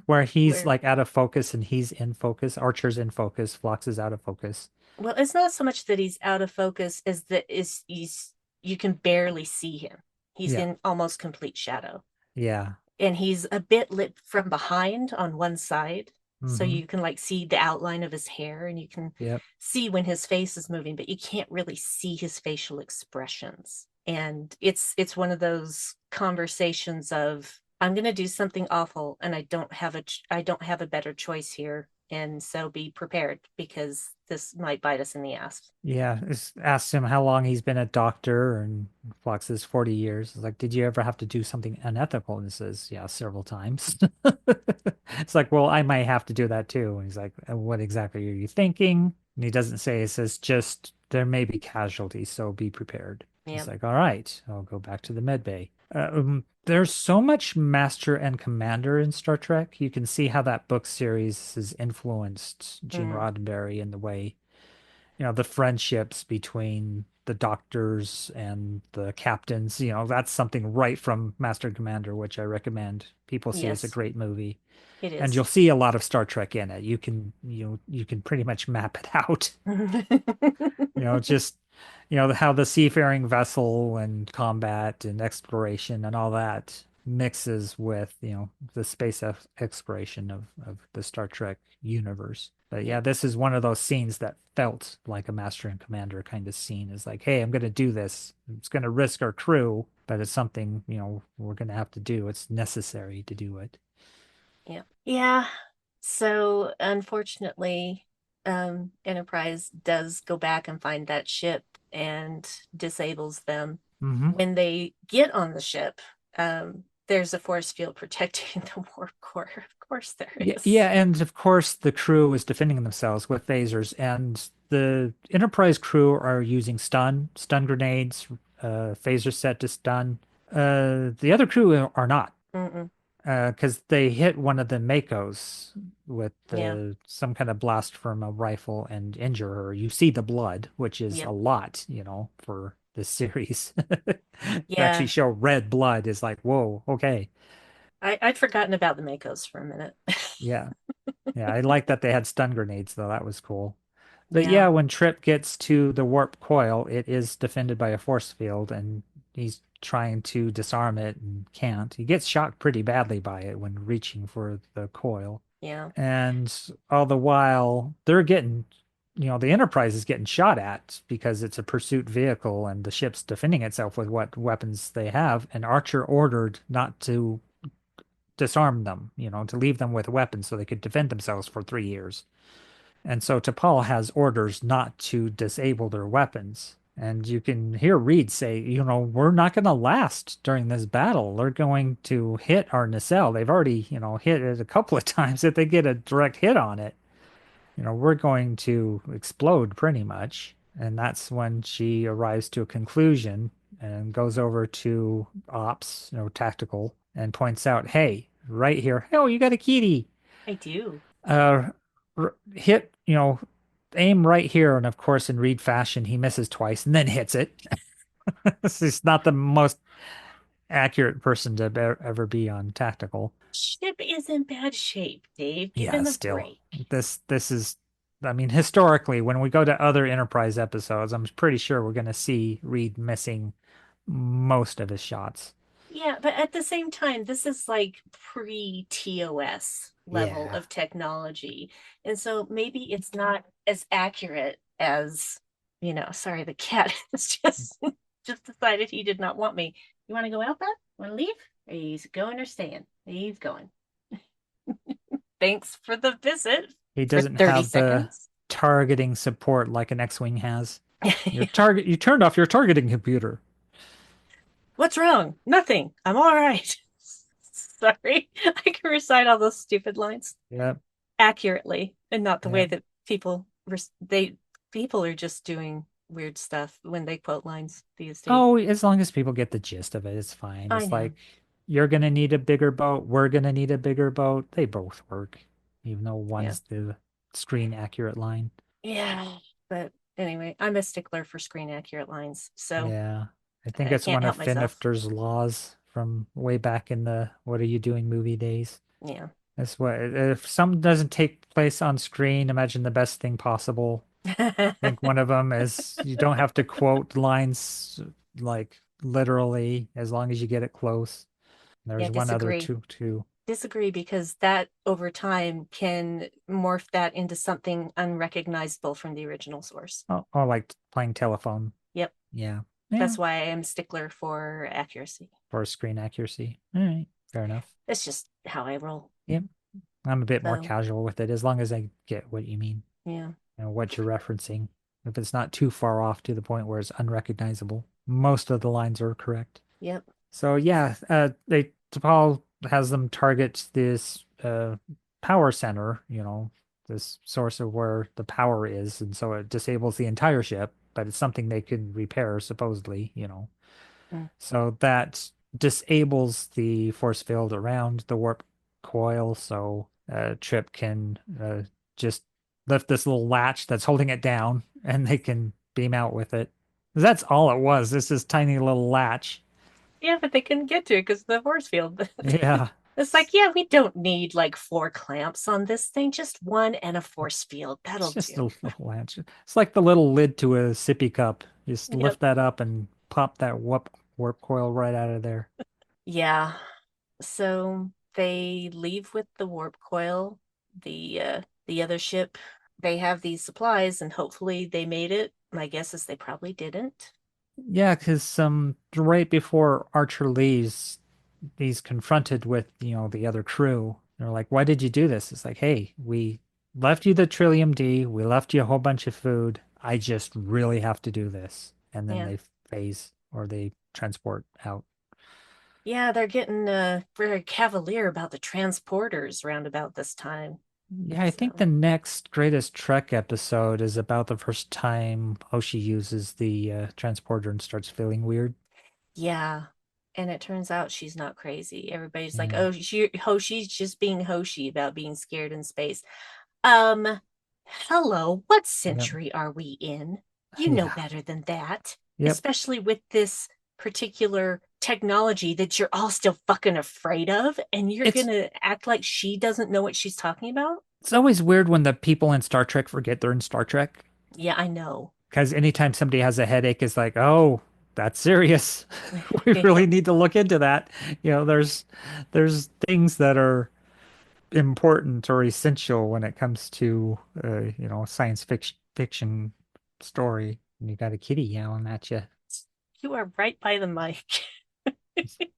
Where he's where, like out of focus and he's in focus. Archer's in focus. Phlox is out of focus. well, it's not so much that he's out of focus as that is he's you can barely see him. He's Yeah. in almost complete shadow. Yeah. And he's a bit lit from behind on one side. So Hmm. you can like see the outline of his hair and you can Yep. see when his face is moving, but you can't really see his facial expressions. And it's one of those conversations of I'm going to do something awful and I don't have a better choice here. And so be prepared because this might bite us in the ass. Yeah. It's asked him how long he's been a doctor, and Phlox says 40 years. It's like, did you ever have to do something unethical? And he says, yeah, several times. It's like, well, I might have to do that too. And he's like, what exactly are you thinking? And he doesn't say, he says, just there may be casualties, so be prepared. Yeah. He's like, all right, I'll go back to the med bay. There's so much Master and Commander in Star Trek. You can see how that book series has influenced Gene Mm, Roddenberry in the way, the friendships between the doctors and the captains. That's something right from Master and Commander, which I recommend people see. It's a yes, great movie. it And is. you'll see a lot of Star Trek in it. You can pretty much map it out. Just how the seafaring vessel and combat and exploration and all that mixes with the space exploration of the Star Trek universe. But yeah, Yep. this is one of those scenes that felt like a Master and Commander kind of scene. Is like, hey, I'm going to do this. It's going to risk our crew, but it's something we're going to have to do. It's necessary to do it. Yeah. Yeah. So unfortunately, Enterprise does go back and find that ship and disables them. Hmm. When they get on the ship, there's a force field protecting the warp core. Of course there Yeah, is. yeah, and of course the crew is defending themselves with phasers, and the Enterprise crew are using stun grenades, phaser set to stun. The other crew are not, Mm-mm. because they hit one of the Makos with Yeah. some kind of blast from a rifle and injure her. You see the blood, which is a Yep. lot, for this series. To actually Yeah. show red blood is like, whoa, okay, I'd forgotten about the Makos for a minute. yeah. Yeah, I like that they had stun grenades, though. That was cool. But Yeah. yeah, when Trip gets to the warp coil, it is defended by a force field, and he's trying to disarm it and can't. He gets shocked pretty badly by it when reaching for the coil. Yeah. And all the while, they're getting, the Enterprise is getting shot at because it's a pursuit vehicle and the ship's defending itself with what weapons they have. And Archer ordered not to disarm them, to leave them with weapons so they could defend themselves for 3 years. And so T'Pol has orders not to disable their weapons. And you can hear Reed say, we're not going to last during this battle. They're going to hit our nacelle. They've already, hit it a couple of times. If they get a direct hit on it, we're going to explode pretty much. And that's when she arrives to a conclusion and goes over to ops, tactical, and points out, hey, right here, oh, you got a kitty. I do. Uh, hit, aim right here. And of course, in Reed fashion, he misses twice and then hits it. He's not the most accurate person to ever be on tactical. Ship is in bad shape, Dave. Give Yeah, him a still, break. this is, I mean, historically, when we go to other Enterprise episodes, I'm pretty sure we're going to see Reed missing most of his shots. Yeah, but at the same time, this is like pre-TOS level Yeah. of technology. And so maybe it's not as accurate as, sorry, the cat has just decided he did not want me. You want to go out, bud? Want to leave? He's going or staying? He's going. Thanks for the visit He for doesn't 30 have the seconds. targeting support like an X-Wing has. You turned off your targeting computer. What's wrong? Nothing. I'm all right. Sorry. I can recite all those stupid lines Yep. accurately and not the way Yep. that people are just doing weird stuff when they quote lines these days. Oh, as long as people get the gist of it, it's fine. I It's know. like you're gonna need a bigger boat, we're gonna need a bigger boat. They both work, even though Yeah. one's the screen accurate line. Yeah. But anyway, I'm a stickler for screen accurate lines. So Yeah. I think I it's can't one of help myself. Finifter's laws from way back in the What Are You Doing movie days. Yeah. That's what, if something doesn't take place on screen, imagine the best thing possible. I think one of them is you don't have to quote lines like literally as long as you get it close. Yeah, There's one other disagree. two too. Disagree because that over time can morph that into something unrecognizable from the original source. Oh, like playing telephone. Yep. Yeah. Yeah. That's why I am a stickler for accuracy. For screen accuracy. All right. Fair enough. That's just how I roll. Yep. I'm a bit more So, casual with it as long as I get what you mean, yeah. what you're referencing. If it's not too far off to the point where it's unrecognizable, most of the lines are correct. Yep. So yeah, T'Pol has them target this power center, this source of where the power is, and so it disables the entire ship, but it's something they can repair, supposedly. Mm. So that disables the force field around the warp coil, so Trip can just lift this little latch that's holding it down, and they can beam out with it. That's all it was. This tiny little latch. Yeah, but they couldn't get to it because of the force field. Yeah. It's like, yeah, we don't need like 4 clamps on this thing, just one and a force field. That'll It's just a do. little latch. It's like the little lid to a sippy cup. Just Yep. lift that up and pop that warp coil right out of there. Yeah. So they leave with the warp coil, the other ship. They have these supplies and hopefully they made it. My guess is they probably didn't. Yeah, because right before Archer leaves, he's confronted with, the other crew. They're like, "Why did you do this?" It's like, "Hey, we left you the Trillium D. We left you a whole bunch of food. I just really have to do this." And then Yeah. they phase or they transport out. Yeah, they're getting very cavalier about the transporters around about this time. Yeah, I think So the next Greatest Trek episode is about the first time Hoshi uses the transporter and starts feeling weird. yeah. And it turns out she's not crazy. Everybody's like, Yeah. oh, Hoshi's just being Hoshi about being scared in space. Um, hello, what Yep. century are we in? You know Yeah. better than that, Yep. especially with this particular technology that you're all still fucking afraid of, and you're It's gonna act like she doesn't know what she's talking about? it's always weird when the people in Star Trek forget they're in Star Trek. Yeah, I know. Because anytime somebody has a headache, it's like, oh, that's serious. We really need to look into that. There's things that are important or essential when it comes to science fiction story. And you got a kitty yelling at you. You are right by the mic.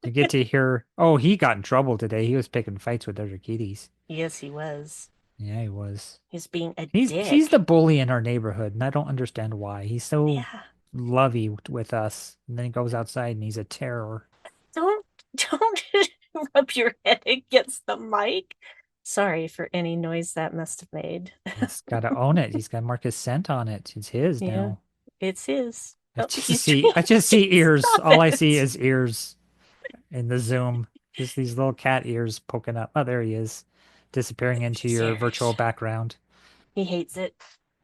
You get to hear, oh, he got in trouble today. He was picking fights with other kitties. Yes, he was. Yeah, he was. He's being a He's the dick. bully in our neighborhood, and I don't understand why. He's so Yeah. lovey with us, and then he goes outside and he's a terror. Don't don't rub your head against the mic. Sorry for any noise that must have made. He's got to own it. He's got to mark his scent on it. It's his Yeah, now. it's his. I Oh, just he's see trying I just to see ears. stop All I see it. is ears in the zoom. Just these little cat ears poking up. Oh, there he is, disappearing into your virtual Serious. background. He hates it.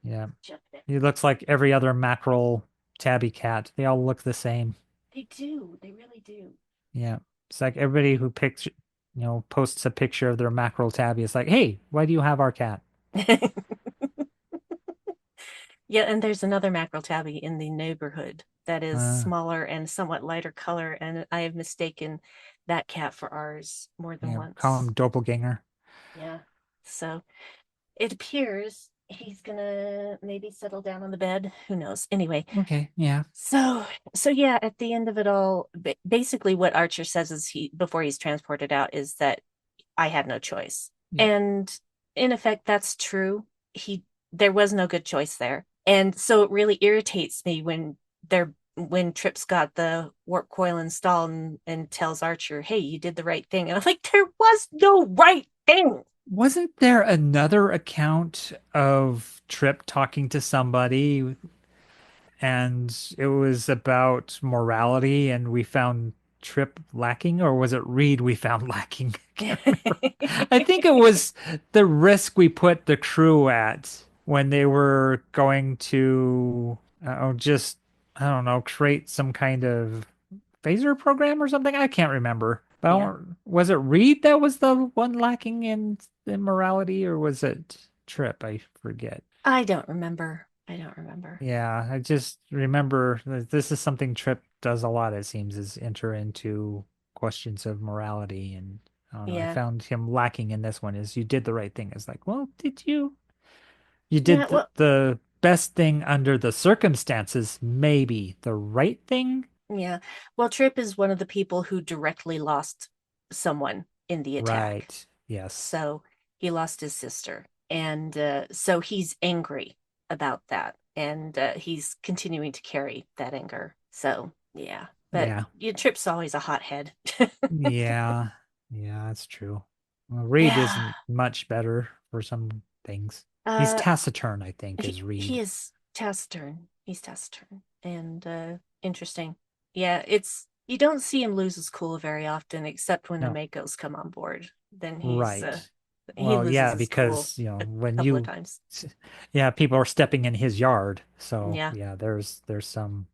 Yeah. Jump it. He looks like every other mackerel tabby cat. They all look the same. They do. They really do. Yeah. It's like everybody who posts a picture of their mackerel tabby. It's like, hey, why do you have our cat? Yeah, and there's another mackerel tabby in the neighborhood that is Uh, smaller and somewhat lighter color, and I have mistaken that cat for ours more than call once. him doppelganger. Yeah. So it appears he's gonna maybe settle down on the bed. Who knows? Anyway, Okay. Yeah. so yeah, at the end of it all, basically what Archer says is he before he's transported out is that I had no choice. Yeah. And in effect, that's true. He There was no good choice there. And so it really irritates me when Tripp's got the warp coil installed and tells Archer, hey, you did the right thing. And I'm like, there was no right thing. Wasn't there another account of Trip talking to somebody and it was about morality and we found Trip lacking, or was it Reed we found lacking? I can't remember. I think it was the risk we put the crew at when they were going to just I don't know, create some kind of phaser program or something. I can't remember. But Yeah. was it Reed that was the one lacking in morality, or was it Trip? I forget. I don't remember. I don't remember. Yeah, I just remember that this is something Trip does a lot, it seems, is enter into questions of morality. And I don't know, I Yeah. found him lacking in this one is you did the right thing. It's like, well, did you? You Yeah. did Well, the best thing under the circumstances, maybe the right thing. yeah. Well, Tripp is one of the people who directly lost someone in the attack. Right. Yes. So he lost his sister. And so he's angry about that. And he's continuing to carry that anger. So, yeah. But Yeah. Tripp's always a hothead. Yeah. Yeah, that's true. Well, Reed Yeah. isn't much better for some things. He's Uh, taciturn, I think, is he Reed. is taciturn. He's taciturn and interesting. Yeah, it's you don't see him lose his cool very often, except when the No. Makos come on board. Then Right. he Well, loses yeah, his cool because, a when couple of you, times. yeah, people are stepping in his yard. So, Yeah, yeah, there's some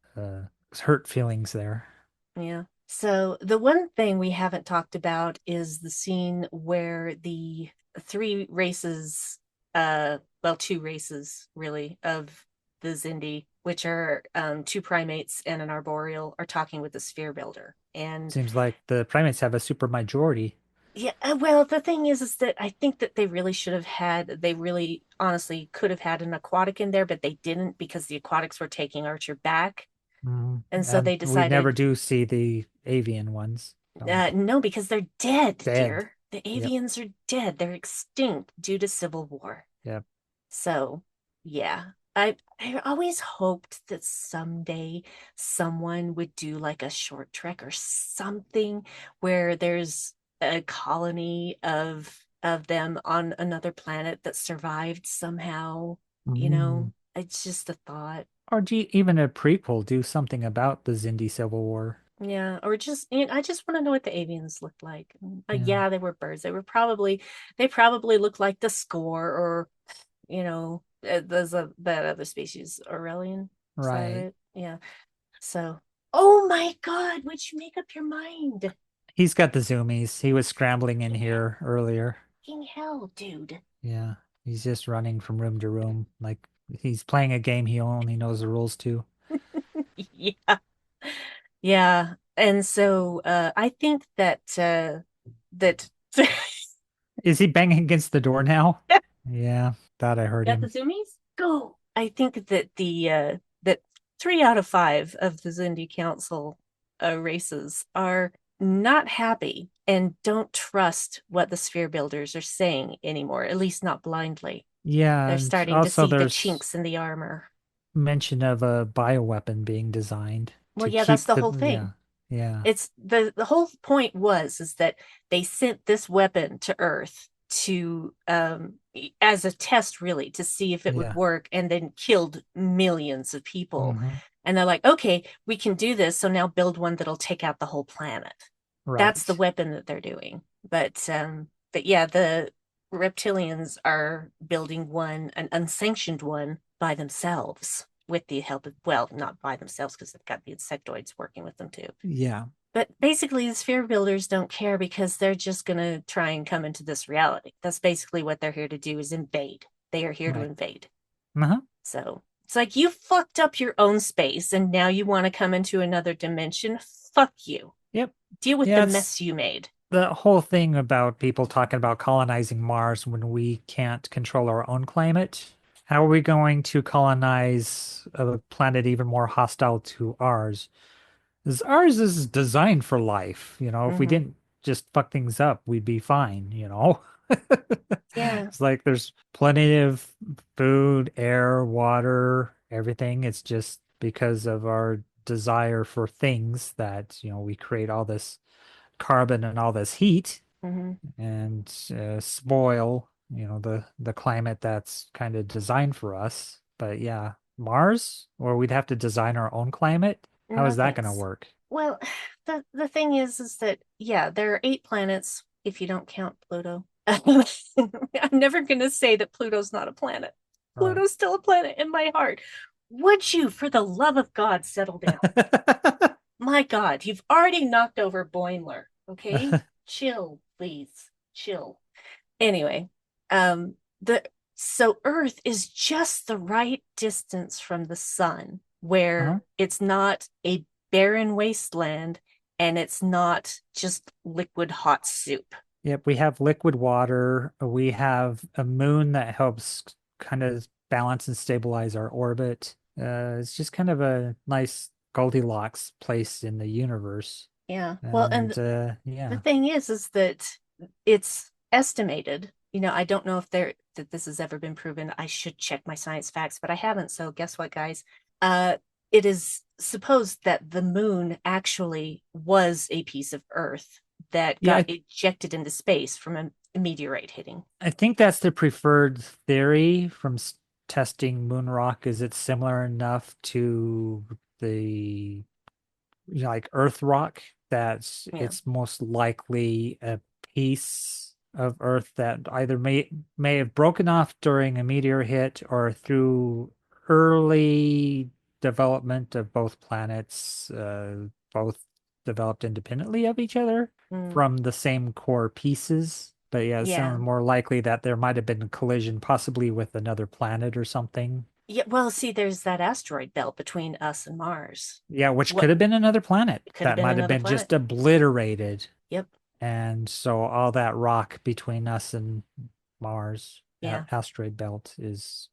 hurt feelings there. yeah. So the one thing we haven't talked about is the scene where the three races, well, two races really of the Zindi, which are two primates and an arboreal, are talking with the sphere builder. And Seems like the primates have a super majority. yeah, well, the thing is that I think that they really honestly could have had an aquatic in there, but they didn't because the aquatics were taking Archer back. Mhm. And so And they we never decided, do see the avian ones. So, no, because they're dead, dead. dear. The Yep. avians are dead. They're extinct due to civil war. Yep. So, yeah. I always hoped that someday someone would do like a short trek or something where there's a colony of them on another planet that survived somehow. Mm. It's just a thought. Or even a prequel, do something about the Zindi Civil War. Yeah, or just I just want to know what the avians looked like. Yeah. Yeah, they were birds. They probably looked like the score or there's that other species, Aurelian. Is that Right. it? Yeah. So, oh my God, would you make up your mind? He's got the zoomies. He was scrambling in Fucking here earlier. hell, dude. Yeah. He's just running from room to room. Like he's playing a game he only knows the rules to. Yeah. Yeah. And so I think that Is he banging against the door now? Yeah, thought I heard got the him. zoomies? Go. I think that that 3 out of 5 of the Zindi Council races are not happy and don't trust what the sphere builders are saying anymore, at least not blindly. Yeah, They're and starting to also see the there's chinks in the armor. mention of a bioweapon being designed Well, to yeah, that's keep the the whole thing. yeah, It's the whole point was is that they sent this weapon to Earth to as a test really to see if it would yeah. work and then killed millions of people. Hmm. And they're like, okay, we can do this, so now build one that'll take out the whole planet. That's the Right. weapon that they're doing. But yeah, the reptilians are building one, an unsanctioned one by themselves with the help of, well, not by themselves because they've got the insectoids working with them too. Yeah. But basically, the sphere builders don't care because they're just going to try and come into this reality. That's basically what they're here to do is invade. They are here to Right. invade. Uh-huh. So it's like you fucked up your own space and now you want to come into another dimension. Fuck you. Yep. Deal with the Yeah, mess it's you made. the whole thing about people talking about colonizing Mars when we can't control our own climate. How are we going to colonize a planet even more hostile to ours? 'Cause ours is designed for life. If we Mm-hmm. didn't just fuck things up, we'd be fine. Yeah. It's like there's plenty of food, air, water, everything. It's just because of our desire for things that, we create all this carbon and all this heat Mm-hmm. and spoil, the climate that's kind of designed for us. But yeah, Mars, or we'd have to design our own climate. How No is that going to thanks. work? Well, the thing is that yeah, there are 8 planets if you don't count Pluto. I'm never gonna say that Pluto's not a planet. Right. Pluto's still a planet in my heart. Would you, for the love of God, settle down? My God, you've already knocked over Boimler. Okay, chill, please, chill. Anyway, the so Earth is just the right distance from the sun Uh-huh. where it's not a barren wasteland and it's not just liquid hot soup. Yep, we have liquid water. We have a moon that helps kind of balance and stabilize our orbit. It's just kind of a nice Goldilocks place in the universe. Yeah. Well, and And the yeah, thing is that it's estimated. I don't know if that this has ever been proven. I should check my science facts, but I haven't. So guess what, guys? Uh, it is supposed that the moon actually was a piece of Earth that yeah, got ejected into space from a meteorite hitting. I think that's the preferred theory from testing moon rock. Is it similar enough to the like Earth rock that's Yeah. it's most likely a piece of Earth that either may have broken off during a meteor hit or through early development of both planets, both developed independently of each other Mm, from the same core pieces. But yeah, it yeah. sounds more likely that there might have been a collision, possibly with another planet or something. Yeah. Well, see, there's that asteroid belt between us and Mars. Yeah, which could What have been another planet it could have that been might have another been planet. just obliterated. Yep. And so all that rock between us and Mars, Yeah. asteroid belt is,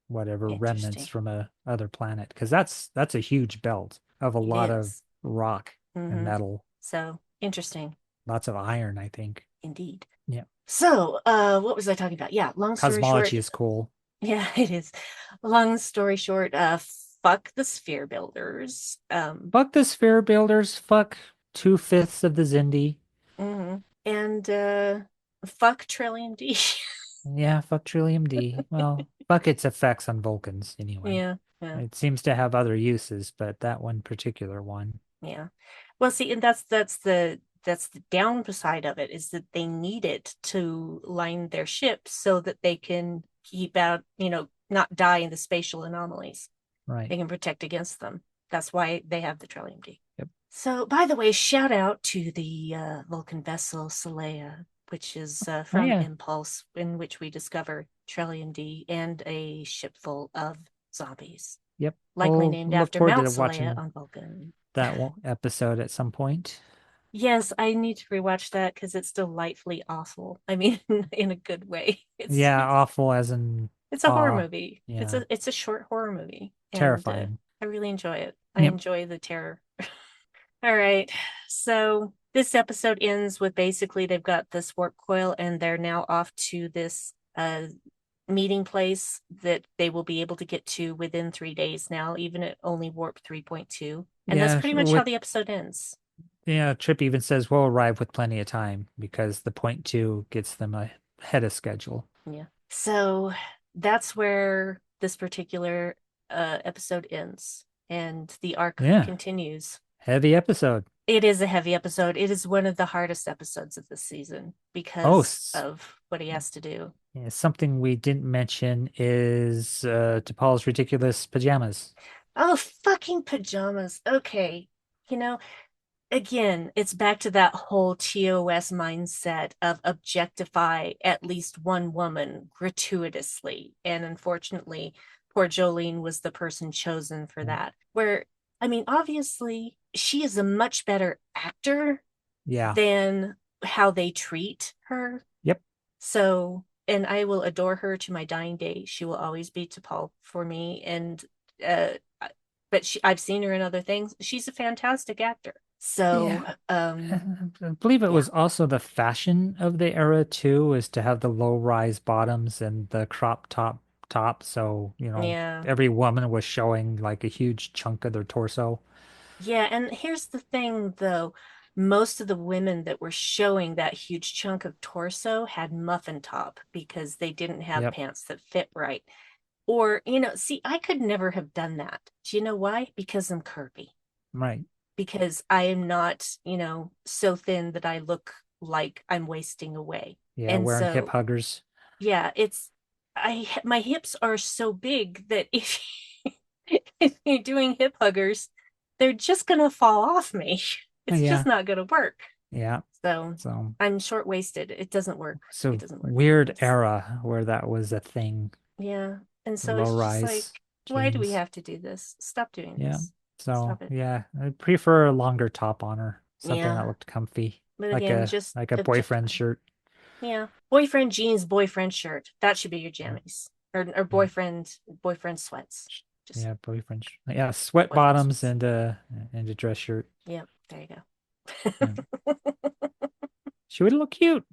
whatever remnants Interesting. from a other planet. Because that's a huge belt of a It lot of is. rock and Mm-hmm. metal, So interesting lots of iron, I think. indeed. Yeah. So, what was I talking about? Yeah, long story Cosmology short, is cool. yeah, it is. Long story short, fuck the sphere builders. Fuck the sphere builders. Fuck 2/5 of the Zindi. And fuck Trillium D. Yeah, fuck Trillium D. Well, fuck its effects on Vulcans anyway. Yeah, yeah, It seems to have other uses, but that one particular one. yeah. Well, see, and that's the downside of it is that they need it to line their ship so that they can keep out, not die in the spatial anomalies. Right. They can protect against them. That's why they have the Trillium D. Yep. So, by the way, shout out to the Vulcan vessel Saleya, which is Oh from yeah. Impulse, in which we discover Trillium D and a ship full of zombies, Yep. likely We'll named look after forward Mount to Saleya watching on Vulcan. that episode at some point. Yes, I need to rewatch that because it's delightfully awful. I mean, in a good way. It's Yeah, it's awful as in it's a horror movie. It's Yeah, a short horror movie, and terrifying. I really enjoy it. I Yep. enjoy the terror. All right. So this episode ends with basically they've got this warp coil and they're now off to this meeting place that they will be able to get to within 3 days now, even at only warp 3.2. And that's Yeah, pretty much how with the episode ends. yeah, Trip even says we'll arrive with plenty of time because the point two gets them ahead of schedule. Yeah. So that's where this particular episode ends and the arc Yeah, continues. heavy episode. It is a heavy episode. It is one of the hardest episodes of this season Oh, because of what he has to do. yeah, something we didn't mention is T'Pol's ridiculous pajamas. Oh, fucking pajamas. Okay. You know, again, it's back to that whole TOS mindset of objectify at least one woman gratuitously. And unfortunately, poor Jolene was the person chosen for that. Where, I mean, obviously, she is a much better actor Yeah. than how they treat her. Yep. So, and I will adore her to my dying day. She will always be T'Pol for me. And, uh, but I've seen her in other things. She's a fantastic actor. So, Yeah. I believe it was also the fashion of the era too, is to have the low-rise bottoms and the crop top. So, yeah. every woman was showing like a huge chunk of their torso. Yeah. And here's the thing, though. Most of the women that were showing that huge chunk of torso had muffin top because they didn't have Yep. pants that fit right. Or, see, I could never have done that. Do you know why? Because I'm curvy. Right. Because I am not, so thin that I look like I'm wasting away. Yeah, And wearing hip so, huggers. yeah, my hips are so big that if you're doing hip huggers, they're just gonna fall off me. It's Yeah. just not gonna work. Yeah. So So I'm short waisted. It doesn't work. it's a It doesn't work. weird era where that was a thing. Yeah. And so it's just like, Low-rise why do we jeans. have to do this? Stop doing Yeah. this. So Stop it. yeah, I prefer a longer top on her. Something that Yeah. looked comfy. But Like again, a just like a boyfriend objectify. shirt. Yeah. Boyfriend jeans, boyfriend shirt. That should be your jammies. Or Yeah. boyfriend sweats. Just Yeah, boyfriend. Yeah, sweat boyfriend bottoms sweats. and a dress shirt. Yep, there you Yeah. go. She would look cute.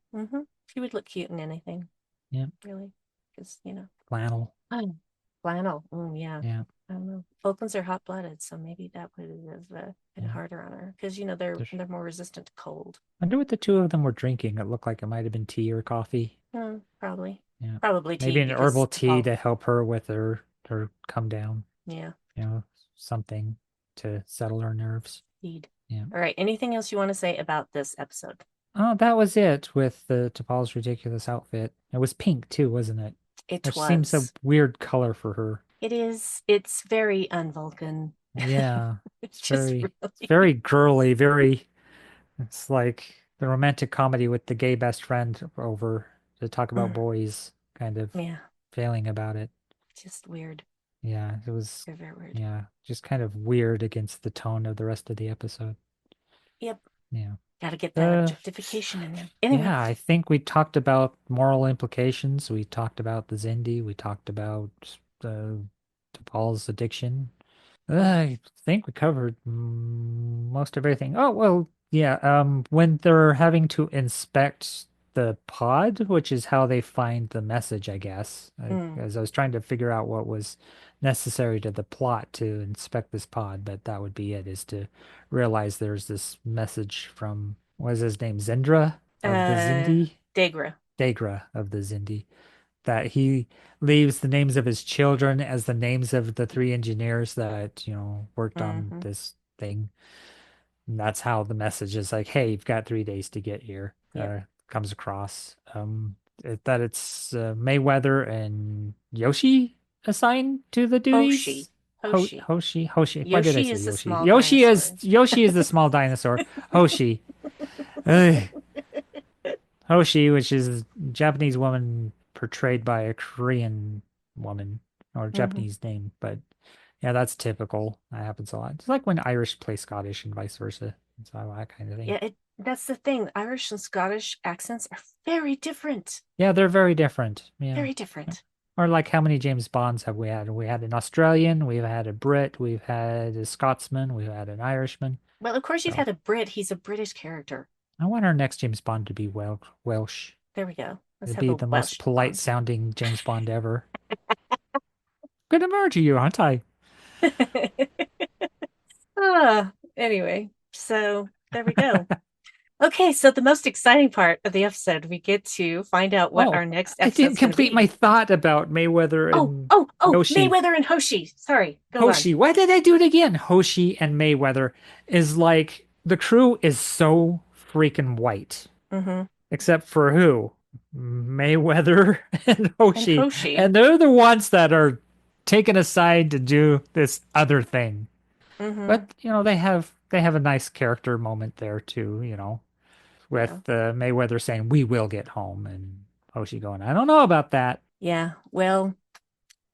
She would look cute in anything, Yeah, really. Because, flannel. oh, flannel. Yeah. Yeah, I don't know. Vulcans are hot blooded, so maybe that would have been yeah. harder on her. Because, they're more resistant to cold. I wonder what the two of them were drinking. It looked like it might have been tea or coffee. Probably. Yeah, Probably maybe tea an because herbal tea T'Pol. to help her with her come down. Yeah, Something to settle her nerves. indeed. Yeah. All right. Anything else you want to say about this episode? Oh, that was it with the T'Pol's ridiculous outfit. It was pink too, wasn't it? It Which seems a was. weird color for her. It is. It's very un-Vulcan. Yeah, It's it's just really. very girly, it's like the romantic comedy with the gay best friend over to talk about boys, kind of Yeah, failing about it. just weird. Yeah, it was, Very, very weird. yeah, just kind of weird against the tone of the rest of the episode. Yep. Yeah. Got to get that objectification in there. Anyway. Yeah, I think we talked about moral implications. We talked about the Zindi. We talked about uh, Paul's addiction. I think we covered most of everything. Oh, well, yeah. When they're having to inspect the pod, which is how they find the message, I guess, as I was trying to figure out what was necessary to the plot to inspect this pod, but that would be it, is to realize there's this message from, what is his name, Zendra of the Zindi? Dagra. Dagra of the Zindi, that he leaves the names of his children as the names of the three engineers that, worked on this thing. And that's how the message is like, hey, you've got 3 days to get here, Yep. comes across. That it's Mayweather and Yoshi assigned to the Hoshi. duties. Hoshi. Hoshi. Why did I Yoshi say is a Yoshi? small dinosaur. Yoshi is the small dinosaur. Hoshi. Ugh. Hoshi, which is a Japanese woman portrayed by a Korean woman or Japanese name, but yeah, that's typical. That happens a lot. It's like when Irish play Scottish and vice versa. It's all that kind of thing. Yeah, that's the thing. Irish and Scottish accents are very different. Yeah, they're very different. Yeah. Very different. Or like how many James Bonds have we had? We had an Australian, we've had a Brit, we've had a Scotsman, we've had an Irishman. Well, of course you've So had a Brit. He's a British character. I want our next James Bond to be Welsh. There we go. Let's It'd have be a the most Welsh polite Bond. sounding James Bond ever. Good to merge you, aren't I? Anyway, so there we go. Okay, so the most exciting part of the episode, we get to find out what Oh, our next I didn't episode's going to complete my be. thought about Mayweather Oh, and oh, oh, Yoshi. Mayweather and Hoshi. Sorry, go on. Hoshi, why did I do it again? Hoshi and Mayweather is like the crew is so freaking white, Mm-hmm. except for who? Mayweather and And Hoshi. Hoshi. And they're the ones that are taken aside to do this other thing. Mm-hmm. But, they have a nice character moment there too, with Yeah. Mayweather saying, "We will get home," and Hoshi going, "I don't know about that." Yeah. Well,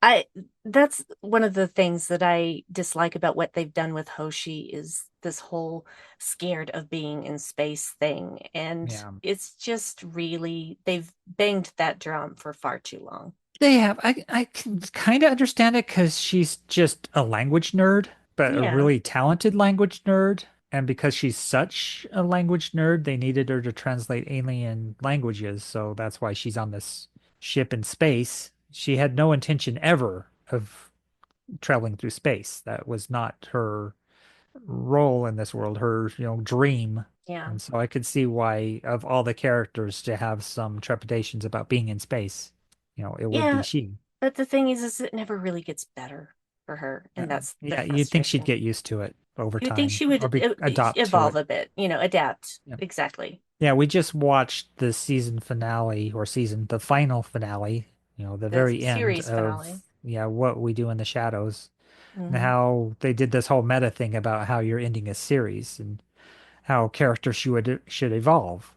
I that's one of the things that I dislike about what they've done with Hoshi is this whole scared of being in space thing. And Yeah. it's just really they've banged that drum for far too long. They have. I can kind of understand it because she's just a language nerd, but a Yeah. really talented language nerd. And because she's such a language nerd, they needed her to translate alien languages. So that's why she's on this ship in space. She had no intention ever of traveling through space. That was not her role in this world, her, dream. Yeah. And so I could see why, of all the characters, to have some trepidations about being in space, it would be Yeah. she. But the thing is it never really gets better for her. And that's the Yeah, you'd think she'd frustration. get used to it over You would think time she or would adopt to evolve it. a bit, adapt. Yeah. Exactly. Yeah, we just watched the season finale or the final finale, the The very end series of, finale. yeah, What We Do in the Shadows, and Hmm. how they did this whole meta thing about how you're ending a series and how characters should evolve,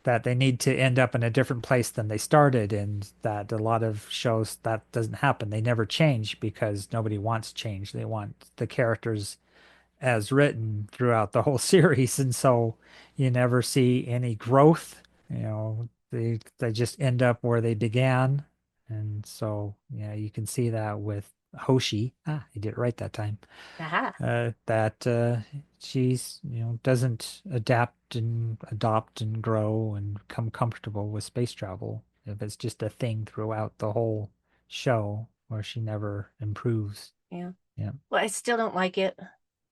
that they need to end up in a different place than they started, and that a lot of shows that doesn't happen. They never change because nobody wants change. They want the characters as written throughout the whole series, and so you never see any growth. They just end up where they began, and so yeah, you can see that with Hoshi. I did it right that time. Aha. That she's doesn't adapt and adopt and grow and become comfortable with space travel if it's just a thing throughout the whole show where she never improves. Yeah. Yeah, Well, I still don't like it.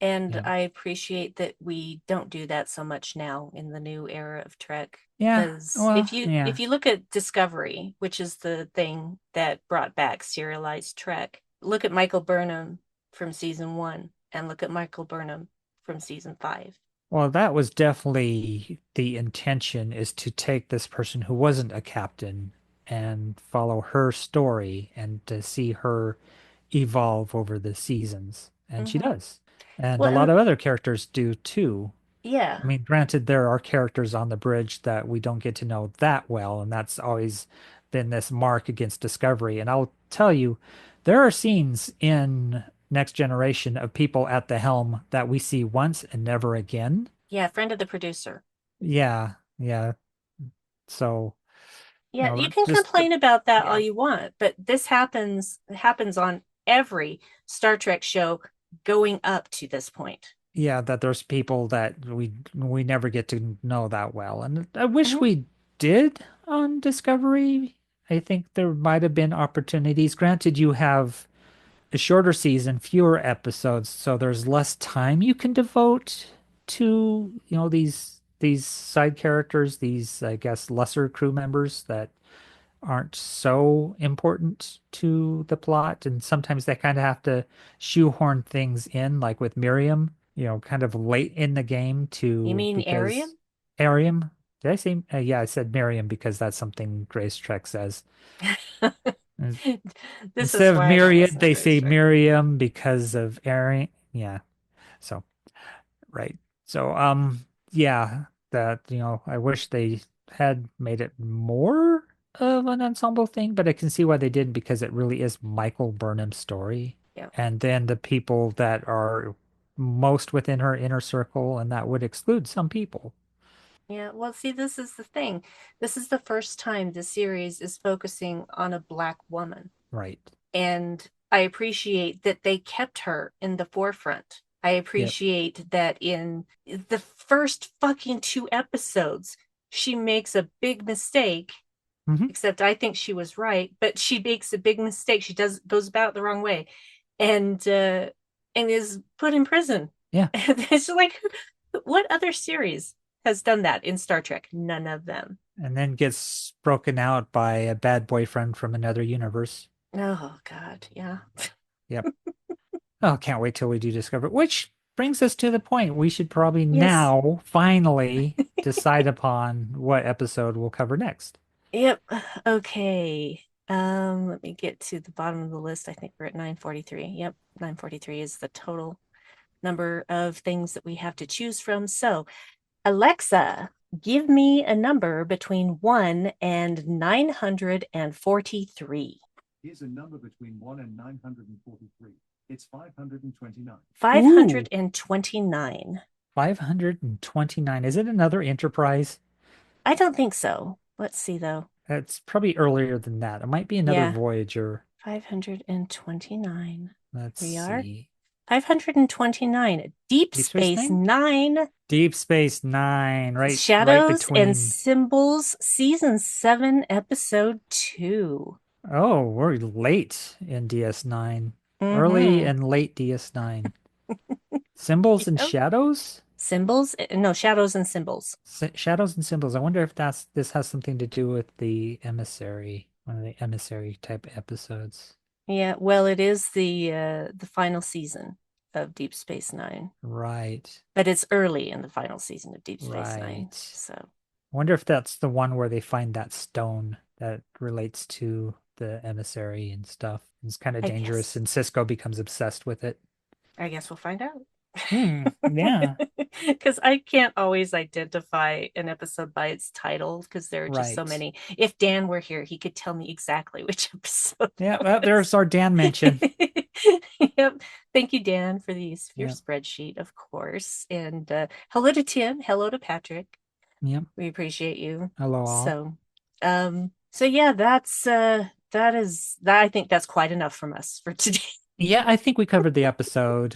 And yeah, I appreciate that we don't do that so much now in the new era of Trek. yeah. Because Well, if yeah, you look at Discovery, which is the thing that brought back serialized Trek, look at Michael Burnham from season one and look at Michael Burnham from season five. well, that was definitely the intention, is to take this person who wasn't a captain and follow her story and to see her evolve over the seasons. And she Hmm. does. And a Well, lot and of other characters do too. I yeah, mean, granted, there are characters on the bridge that we don't get to know that well, and that's always been this mark against Discovery. And I'll tell you, there are scenes in Next Generation of people at the helm that we see once and never again. yeah, friend of the producer. Yeah, yeah. So, Yeah, you can just complain about that all yeah, you want, but this happens on every Star Trek show going up to this point. yeah, that there's people that we never get to know that well. And I wish Hmm. we did on Discovery. I think there might have been opportunities. Granted, you have a shorter season, fewer episodes, so there's less time you can devote to, these side characters, these, I guess, lesser crew members that aren't so important to the plot. And sometimes they kind of have to shoehorn things in, like with Miriam, kind of late in the game You to, mean because Arium? Ariam, did I say? Yeah, I said Miriam because that's something Grace Trek says. This is Instead of why I don't Myriad, listen to they Grace say Trek. Miriam because of Arian. Yeah. So, right. So, yeah, that, I wish they had made it more of an ensemble thing, but I can see why they didn't, because it really is Michael Burnham's story. Yeah. And then the people that are most within her inner circle, and that would exclude some people. Yeah. Well, see, this is the thing. This is the first time the series is focusing on a Black woman. Right. And I appreciate that they kept her in the forefront I Yep. appreciate that in the first fucking two episodes, she makes a big mistake, Hmm. except I think she was right, but she makes a big mistake. She goes about it the wrong way and is put in prison. Yeah. It's like, what other series has done that in Star Trek? None of them. And then gets broken out by a bad boyfriend from another universe. Oh God, yeah. Yep. Oh, can't wait till we do discover it. Which brings us to the point. We should probably Yes. now finally decide upon what episode we'll cover next. Yep. Okay. Let me get to the bottom of the list. I think we're at 943. Yep, 943 is the total number of things that we have to choose from. So, Alexa, give me a number between 1 and 943. Here's a number between 1 and 943. It's 529. Ooh, 529. 529. Is it another Enterprise? I don't think so. Let's see though. It's probably earlier than that. It might be another Yeah, Voyager. 529. Let's We are see. 529. Deep Deep Space Space Nine? Nine. Deep Space Nine, right Shadows and between. Symbols, Season 7, Episode 2. Oh, we're late in DS9. Early Mm-hmm. and late DS9. Symbols and Yep. shadows? Symbols? No, Shadows and Symbols. Shadows and symbols. I wonder if this has something to do with the emissary, one of the emissary type episodes. Yeah, well, it is the final season of Deep Space Nine, Right, but it's early in the final season of Deep Space Nine. right. So, I wonder if that's the one where they find that stone that relates to the emissary and stuff. It's kind of I dangerous, guess and Cisco becomes obsessed with it. I guess we'll find out. Hmm, yeah, Because I can't always identify an episode by its title because there are just so right. many. If Dan were here, he could tell me exactly which episode Yeah, it well, was. there's our Dan mention. Yep. Thank you, Dan, for your Yep, spreadsheet, of course. And hello to Tim. Hello to Patrick. yep. We appreciate you. Hello all. So yeah, that I think that's quite enough from us for today. Yeah, I think we covered the episode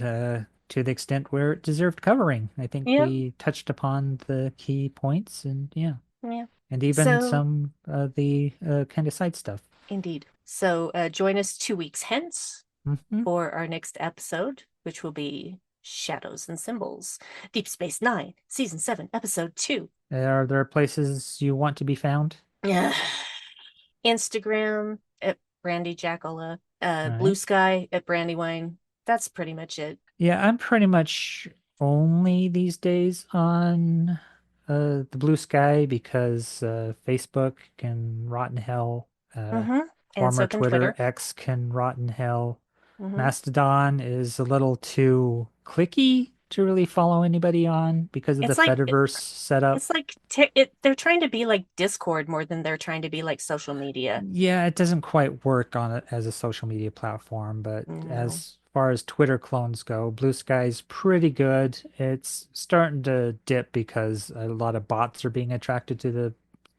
to the extent where it deserved covering. I think Yeah, we touched upon the key points and yeah, yeah. and even So some the kind of side stuff. indeed. So join us 2 weeks hence Hmm. for our next episode, which will be Shadows and Symbols, Deep Space Nine, Season 7, Episode 2. Are there places you want to be found? Yeah. Instagram at Brandy Jackala, All Blue right. Sky at Brandywine. That's pretty much it. Yeah, I'm pretty much only these days on the blue sky because Facebook can rot in hell. Mm-hmm. And Former so can Twitter Twitter. X can rot in hell. Mm-hmm. Mastodon is a little too clicky to really follow anybody on because of the It's like Fediverse setup. it's like they're trying to be like Discord more than they're trying to be like social media. Yeah, it doesn't quite work on it as a social media platform, but No. as far as Twitter clones go, Blue Sky's pretty good. It's starting to dip because a lot of bots are being attracted to the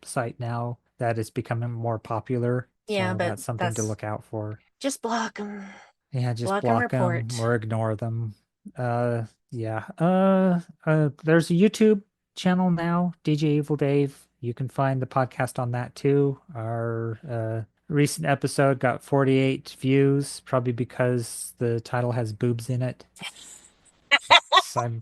site now that it's becoming more popular. Yeah, So but that's something to that's look out for. just block them. Yeah, just Block and block them report. or ignore them. Uh, yeah. There's a YouTube channel now, DJ Evil Dave. You can find the podcast on that too. Our recent episode got 48 views, probably because the title has boobs in it. So I'm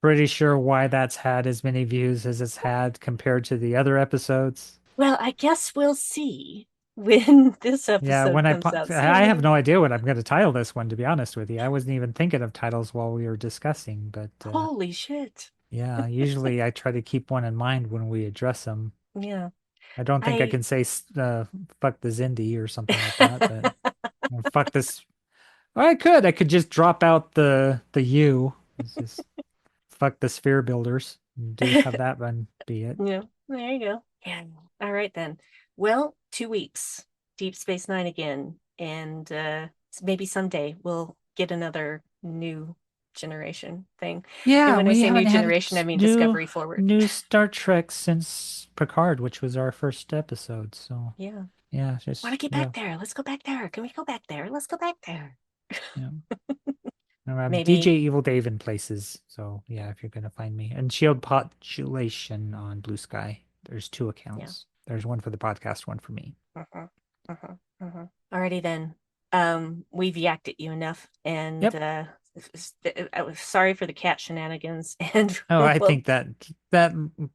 pretty sure why that's had as many views as it's had compared to the other episodes. Well, I guess we'll see when this Yeah, episode comes out. I have no idea what I'm going to title this one, to be honest with you. I wasn't even thinking of titles while we were discussing, but Holy shit. yeah, usually I try to keep one in mind when we address them. Yeah. I don't think I I can say fuck the Zindi or something like that, but fuck this. Well, I could just drop out the U. It's just fuck the sphere builders. Do have that one be it. Yeah, there you go. Yeah. All right then. Well, 2 weeks. Deep Space Nine again. And maybe someday we'll get another new generation thing. And Yeah, when I we say new haven't had a generation, I mean new Discovery Forward. new Star Trek since Picard, which was our first episode. So Yeah. yeah, Want just to get yeah, back there? Let's go back there. Can we go back there? Let's go back there. yeah. Maybe. DJ Evil Dave in places. So yeah, if you're gonna find me. And Shield Population on Blue Sky. There's 2 accounts. There's one for the podcast, one for me. Alrighty then. We've yacked at you enough, and I was sorry for the cat shenanigans. And Oh, I think that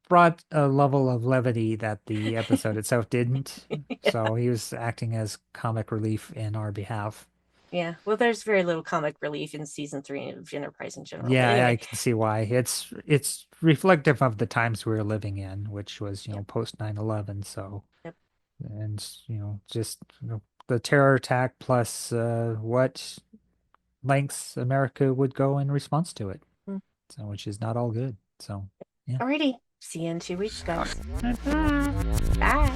brought a level of levity that the episode itself didn't. Yeah. So he was acting as comic relief in our behalf. Yeah, well, there's very little comic relief in season 3 of Enterprise in general. Yeah, But anyway, I can see why. It's reflective of the times we were living in, which was, post 9/11. So, Yep. and just the terror attack plus what lengths America would go in response to it. So, which is not all good. So, yeah. Alrighty. See you in 2 weeks, guys. Bye.